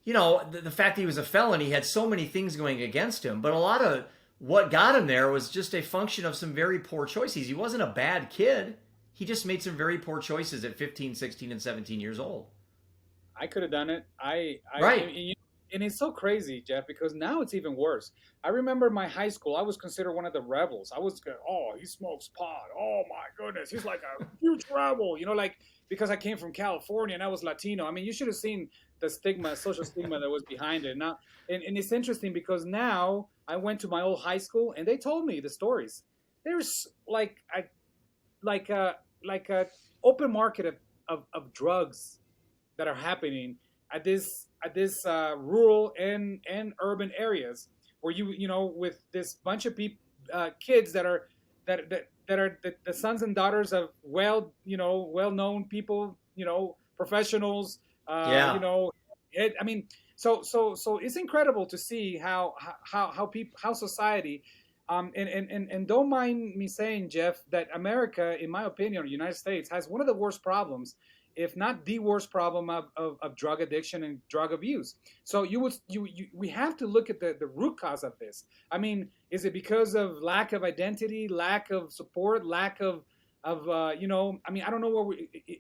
the fact that he was a felon, he had so many things going against him. But a lot of what got him there was just a function of some very poor choices. He wasn't a bad kid. He just made some very poor choices at 15, 16, and 17 years old. I could have done it. Right. And it's so crazy, Jeff, because now it's even worse. I remember my high school. I was considered one of the rebels. Oh, he smokes pot. Oh my goodness, he's like a huge rebel. Like because I came from California and I was Latino. I mean, you should have seen the stigma, social stigma that was behind it. Now, and it's interesting because now I went to my old high school and they told me the stories. There's like a open market of drugs that are happening at this rural and urban areas where with this bunch of people kids that are the sons and daughters of well known people, professionals, Yeah. I mean, So it's incredible to see how people, how society, and don't mind me saying, Jeff, that America, in my opinion, or the United States, has one of the worst problems, if not the worst problem of drug addiction and drug abuse. So we have to look at the root cause of this. I mean, is it because of lack of identity, lack of support, lack of I mean, I don't know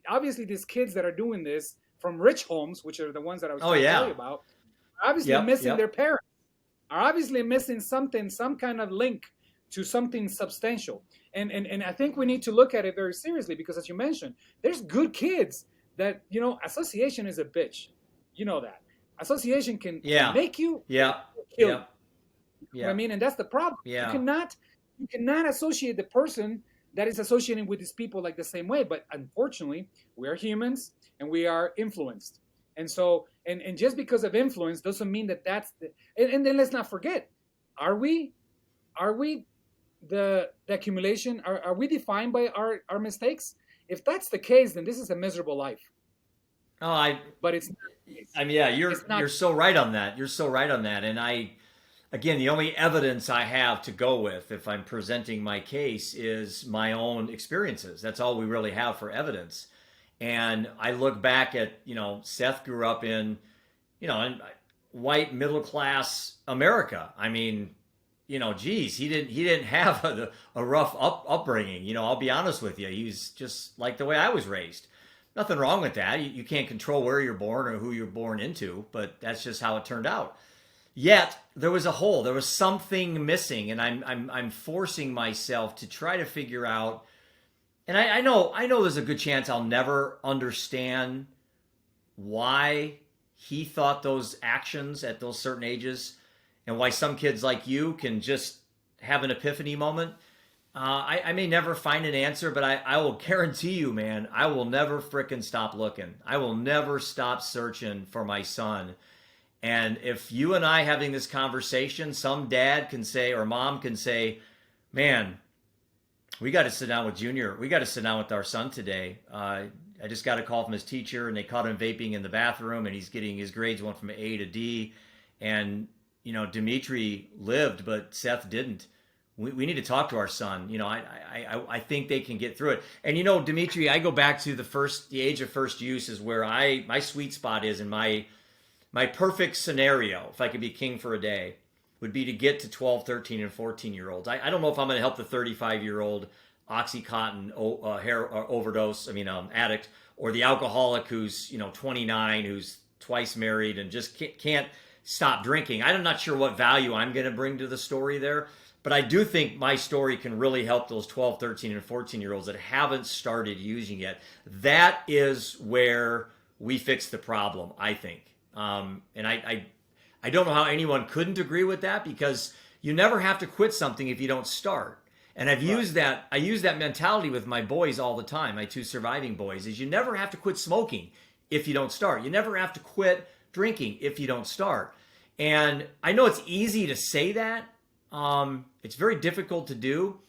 obviously these kids that are doing this from rich homes, which are the ones that I was trying to tell you about, are obviously missing their parents, are obviously missing something, some kind of link to something substantial. And I think we need to look at it very seriously, because as you mentioned, there's good kids that, association is a bitch. You know that. Association can make you kill you. You know what I mean? And that's the problem. You cannot associate the person that is associating with these people like the same way. But unfortunately, we are humans and we are influenced. And so, and just because of influence doesn't mean that's and then let's not forget, are we the accumulation? Are we defined by our mistakes? If that's the case, then this is a miserable life. But it's not. I mean, you're so right on that. You're so right on that. And again, the only evidence I have to go with if I'm presenting my case is my own experiences. That's all we really have for evidence. And I look back at, Seth grew up in white middle class America. I mean, geez, he didn't have a rough upbringing. I'll be honest with you. He's just like the way I was raised. Nothing wrong with that. You can't control where you're born or who you're born into, but that's just how it turned out. Yet there was a hole. There was something missing, and I'm forcing myself to try to figure out. And I know there's a good chance I'll never understand why he thought those actions at those certain ages, and why some kids like you can just have an epiphany moment. I may never find an answer, but I will guarantee you, man, I will never frickin' stop looking. I will never stop searching for my son. And if you and I having this conversation, some dad can say, or mom can say, man, we got to sit down with Junior. We got to sit down with our son today. I just got a call from his teacher, and they caught him vaping in the bathroom, and he's getting his grades went from an A to D. And, Dimitry lived, but Seth didn't. We need to talk to our son. I think they can get through it. And, Dimitry, I go back to the age of first use is where my sweet spot is, in my perfect scenario, if I could be king for a day, would be to get to 12, 13, and 14-year-olds. I don't know if I'm going to help the 35-year-old Oxycontin hair overdose, addict, or the alcoholic who's, 29, who's twice married and just can't stop drinking. I'm not sure what value I'm going to bring to the story there, but I do think my story can really help those 12, 13, and 14-year-olds that haven't started using yet. That is where we fix the problem, I think. And I don't know how anyone couldn't agree with that, because you never have to quit something if you don't start. And I use that mentality with my boys all the time. My two surviving boys is you never have to quit smoking if you don't start. You never have to quit drinking if you don't start. And I know it's easy to say that. It's very difficult to do.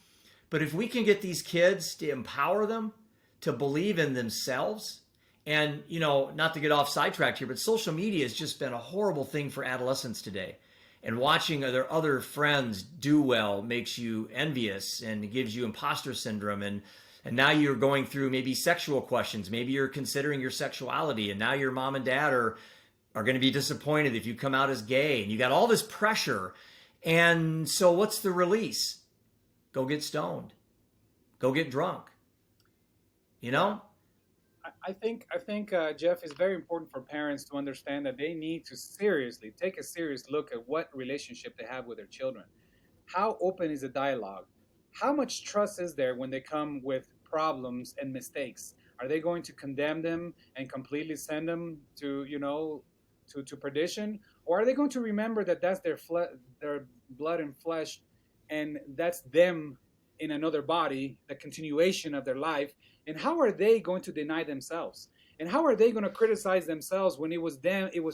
But if we can get these kids to empower them to believe in themselves, and, not to get off sidetracked here, but social media has just been a horrible thing for adolescents today. And watching their other friends do well makes you envious and gives you imposter syndrome. And now you're going through maybe sexual questions. Maybe you're considering your sexuality. And now your mom and dad are going to be disappointed if you come out as gay. And you got all this pressure. And so what's the release? Go get stoned. Go get drunk. I think, Jeff, it's very important for parents to understand that they need to take a serious look at what relationship they have with their children. How open is the dialogue? How much trust is there when they come with problems and mistakes? Are they going to condemn them and completely send them to perdition? Or are they going to remember that that's their blood and flesh, and that's them in another body, the continuation of their life? And how are they going to deny themselves? And how are they going to criticize themselves when it was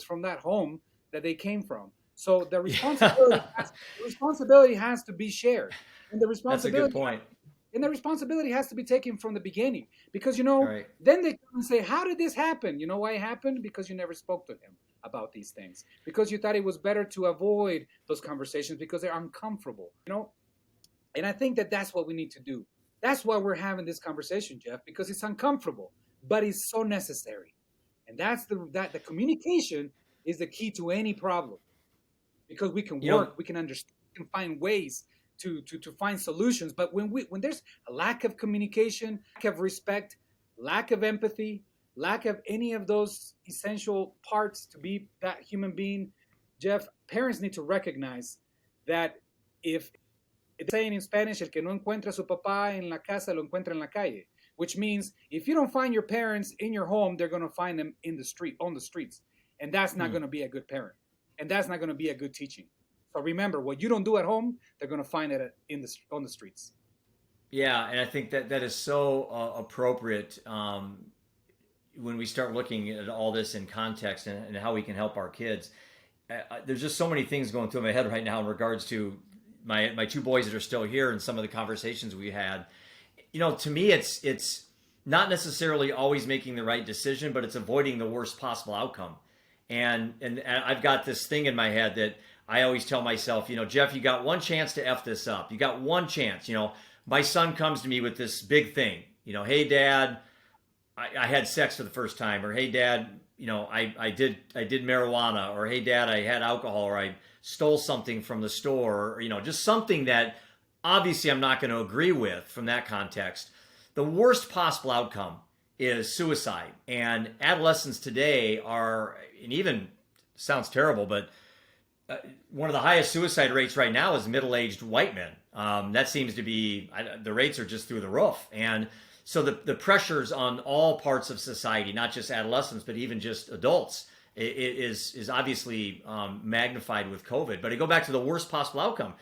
from that home that they came from? So the responsibility has to be shared. And that's a good point. And the responsibility has to be taken from the beginning. Because, Right. Then they come and say, how did this happen? You know why it happened? Because you never spoke to him. about these things because you thought it was better to avoid those conversations because they're uncomfortable, and I think that that's what we need to do. That's why we're having this conversation, Jeff, because it's uncomfortable, but it's so necessary. And that's the communication is the key to any problem because we can work, we can understand, we can find ways to find solutions. But when there's a lack of communication, lack of respect, lack of empathy, lack of any of those essential parts to be that human being, Jeff, parents need to recognize that if it's saying in Spanish, el que no encuentra a su papá en la casa lo encuentra en la calle, which means if you don't find your parents in your home, they're going to find them in the street, on the streets. And that's not going to be a good parent. And that's not going to be a good teaching. So remember, what you don't do at home, they're going to find it on the streets. Yeah, and I think that is so appropriate when we start looking at all this in context and how we can help our kids. There's just so many things going through my head right now in regards to my two boys that are still here and some of the conversations we had. To me, it's not necessarily always making the right decision, but it's avoiding the worst possible outcome. And I've got this thing in my head that I always tell myself, Jeff, you got one chance to F this up. You got one chance. My son comes to me with this big thing. Hey, Dad, I had sex for the first time. Or, hey, Dad, I did marijuana. Or, hey, Dad, I had alcohol. Or I stole something from the store. Or, just something that obviously I'm not going to agree with from that context. The worst possible outcome is suicide. And adolescents today are, and even sounds terrible, but one of the highest suicide rates right now is middle-aged white men. That seems to be, the rates are just through the roof. And so the pressures on all parts of society, not just adolescents, but even just adults, is obviously magnified with COVID. But I go back to the worst possible outcome.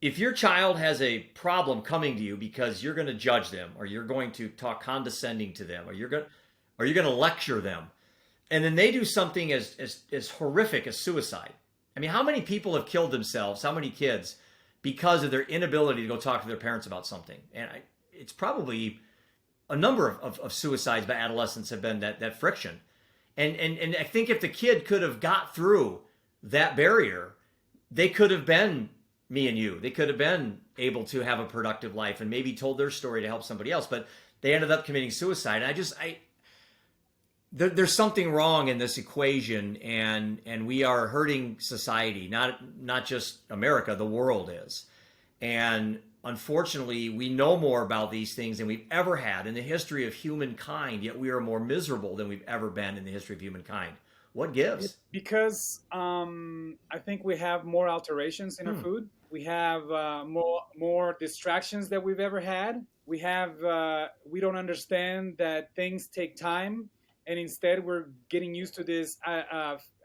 If your child has a problem coming to you because you're going to judge them, or you're going to talk condescending to them, or you're going to lecture them, and then they do something as horrific as suicide. I mean, how many people have killed themselves? How many kids because of their inability to go talk to their parents about something? And it's probably a number of suicides by adolescents have been that friction. And I think if the kid could have got through that barrier, they could have been me and you. They could have been able to have a productive life and maybe told their story to help somebody else. But they ended up committing suicide. And there's something wrong in this equation, and we are hurting society, not just America, the world is. And unfortunately, we know more about these things than we've ever had in the history of humankind, yet we are more miserable than we've ever been in the history of humankind. What gives? Because I think we have more alterations in our food. We have more distractions that we've ever had. We don't understand that things take time. And instead, we're getting used to this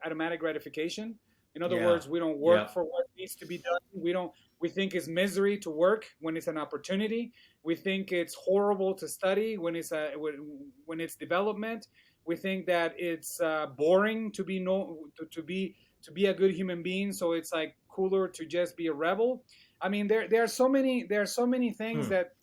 automatic gratification. In other words, we don't work for what needs to be done. We think it's misery to work when it's an opportunity. We think it's horrible to study when it's development. We think that it's boring to be a good human being. So it's like cooler to just be a rebel. I mean, there are so many things that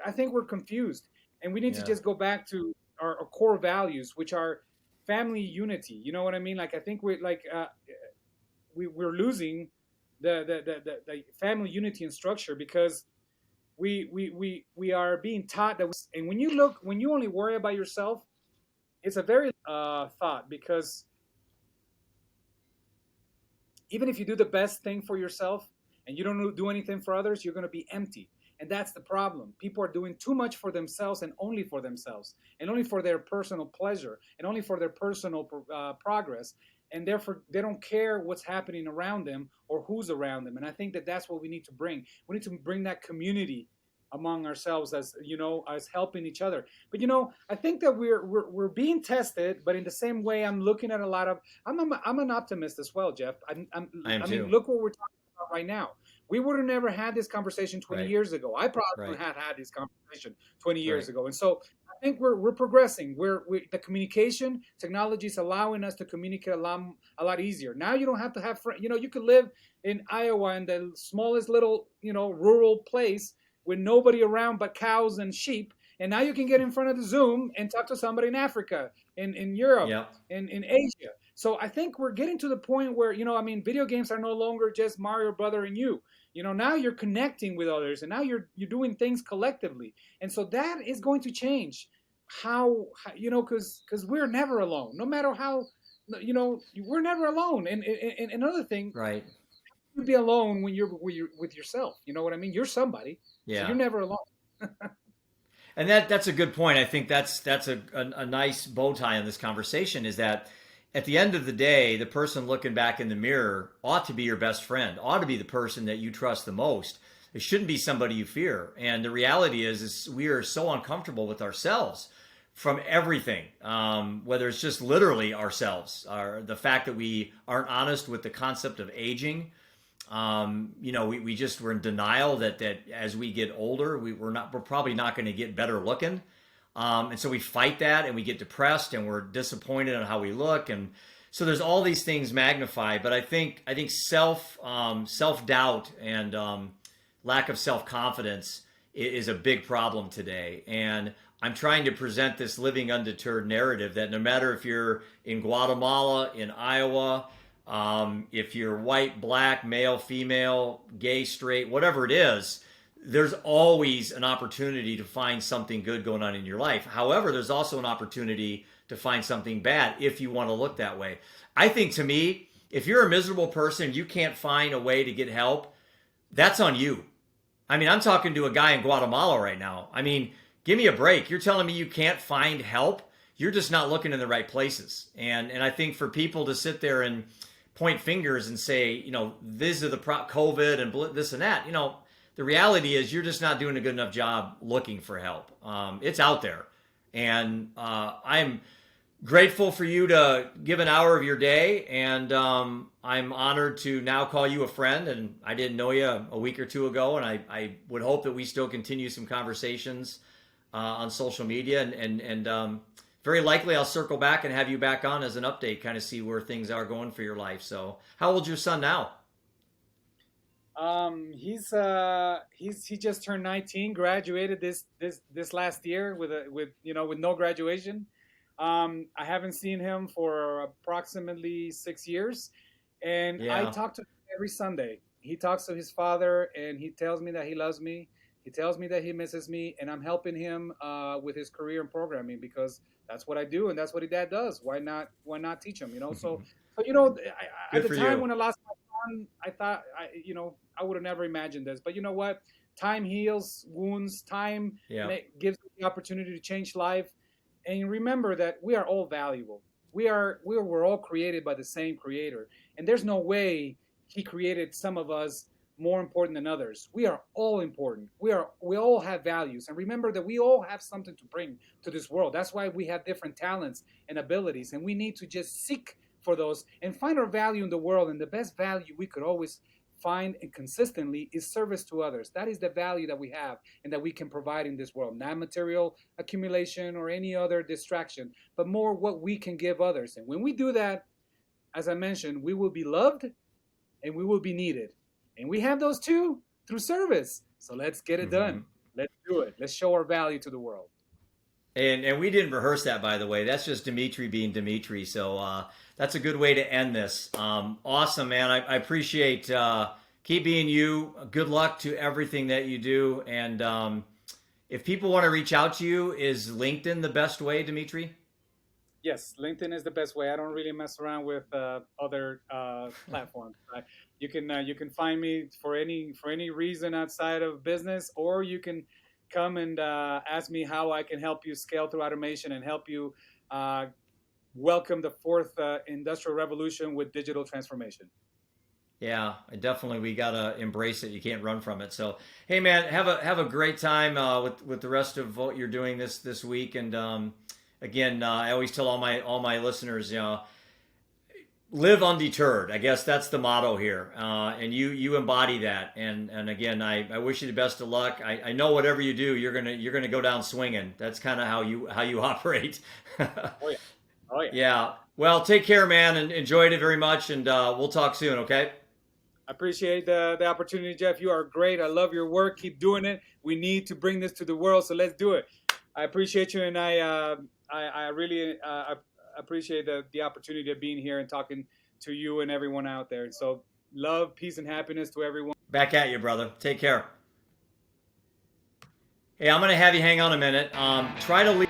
I think we're confused, and we need to just go back to our core values, which are family unity. You know what I mean? Like, I think we're losing the family unity and structure because we are being taught that. And when you only worry about yourself, it's a very thought, because even if you do the best thing for yourself and you don't do anything for others, you're going to be empty. And that's the problem. People are doing too much for themselves and only for themselves, and only for their personal pleasure, and only for their personal progress. And therefore, they don't care what's happening around them or who's around them. And I think that that's what we need to bring. We need to bring that community among ourselves, as helping each other. But I think that we're being tested. But in the same way, I'm looking at a lot of. I'm an optimist as well, Jeff. I mean, look what we're talking about right now. We would have never had this conversation 20 years ago. I probably would have had this conversation 20 years ago. And so I think we're progressing. The communication technology is allowing us to communicate a lot easier. Now you don't have to have friends. You could live in Iowa in the smallest little rural place with nobody around but cows and sheep, And now you can get in front of the Zoom and talk to somebody in Africa, in Europe, Yeah. in Asia. So I think we're getting to the point where, I mean, video games are no longer just Mario brother and you. Now you're connecting with others, and now you're doing things collectively. And so that is going to change because we're never alone. No matter how, we're never alone. And another thing, Right. you be alone when you're with yourself. You know what I mean? You're somebody, so Yeah. you're never alone. And that's a good point. I think that's a nice bow tie on this conversation, is that at the end of the day, the person looking back in the mirror ought to be your best friend, ought to be the person that you trust the most. It shouldn't be somebody you fear. And the reality is we are so uncomfortable with ourselves from everything, whether it's just literally ourselves, or the fact that we aren't honest with the concept of aging. We're in denial that as we get older, we're probably not going to get better looking. And so we fight that, and we get depressed, and we're disappointed on how we look. And so there's all these things magnified, but I think self-doubt and lack of self-confidence is a big problem today. And I'm trying to present this living undeterred narrative that no matter if you're in Guatemala, in Iowa, if you're white, black, male, female, gay, straight, whatever it is, there's always an opportunity to find something good going on in your life. However, there's also an opportunity to find something bad if you want to look that way. I think, to me, if you're a miserable person, you can't find a way to get help, that's on you. I mean, I'm talking to a guy in Guatemala right now. I mean, give me a break. You're telling me you can't find help? You're just not looking in the right places. And I think for people to sit there and point fingers and say, these are the COVID and this and that, the reality is you're just not doing a good enough job looking for help. It's out there. And I'm grateful for you to give an hour of your day. And I'm honored to now call you a friend. And I didn't know you a week or two ago. And I would hope that we still continue some conversations on social media. And very likely I'll circle back and have you back on as an update, kind of see where things are going for your life. So how old's your son now? He just turned 19, graduated this last year with no graduation. I haven't seen him for approximately 6 years, and Yeah. I talk to him every Sunday. He talks to his father, and he tells me that he loves me. He tells me that he misses me, and I'm helping him with his career in programming because that's what I do, and that's what his dad does. Why not teach him? So at the time when I lost my son, I thought I would have never imagined this. But you know what? Time heals wounds. Time gives the opportunity to change life. And remember that we are all valuable. We're all created by the same creator. And there's no way he created some of us more important than others. We are all important. We all have values. And remember that we all have something to bring to this world. That's why we have different talents and abilities. And we need to just seek for those and find our value in the world. And the best value we could always find and consistently is service to others. That is the value that we have and that we can provide in this world. Not material accumulation or any other distraction, but more what we can give others. And when we do that, as I mentioned, we will be loved and we will be needed. And we have those two through service. So let's get it done. Let's do it. Let's show our value to the world. And we didn't rehearse that, by the way. That's just Dimitry being Dimitry. So that's a good way to end this. Awesome, man. I appreciate keep being you. Good luck to everything that you do. And if people want to reach out to you, is LinkedIn the best way, Dimitry? Yes, LinkedIn is the best way. I don't really mess around with other platforms. You can find me for any reason outside of business, or you can come and ask me how I can help you scale through automation and help you welcome the fourth industrial revolution with digital transformation. Yeah, we gotta embrace it. You can't run from it. So, hey, man, have a great time with the rest of what you're doing this week. And again, I always tell all my listeners, live undeterred. I guess that's the motto here, and you embody that. And again, I wish you the best of luck. I know whatever you do, you're gonna go down swinging. That's kind of how you operate. Oh yeah. Yeah. Well, take care, man, and enjoyed it very much. And we'll talk soon. Okay. I appreciate the opportunity, Jeff. You are great. I love your work. Keep doing it. We need to bring this to the world, so let's do it. I appreciate you, and I really appreciate the opportunity of being here and talking to you and everyone out there. So love, peace, and happiness to everyone. Back at you, brother. Take care. Hey, I'm going to have you hang on a minute. Try to leave.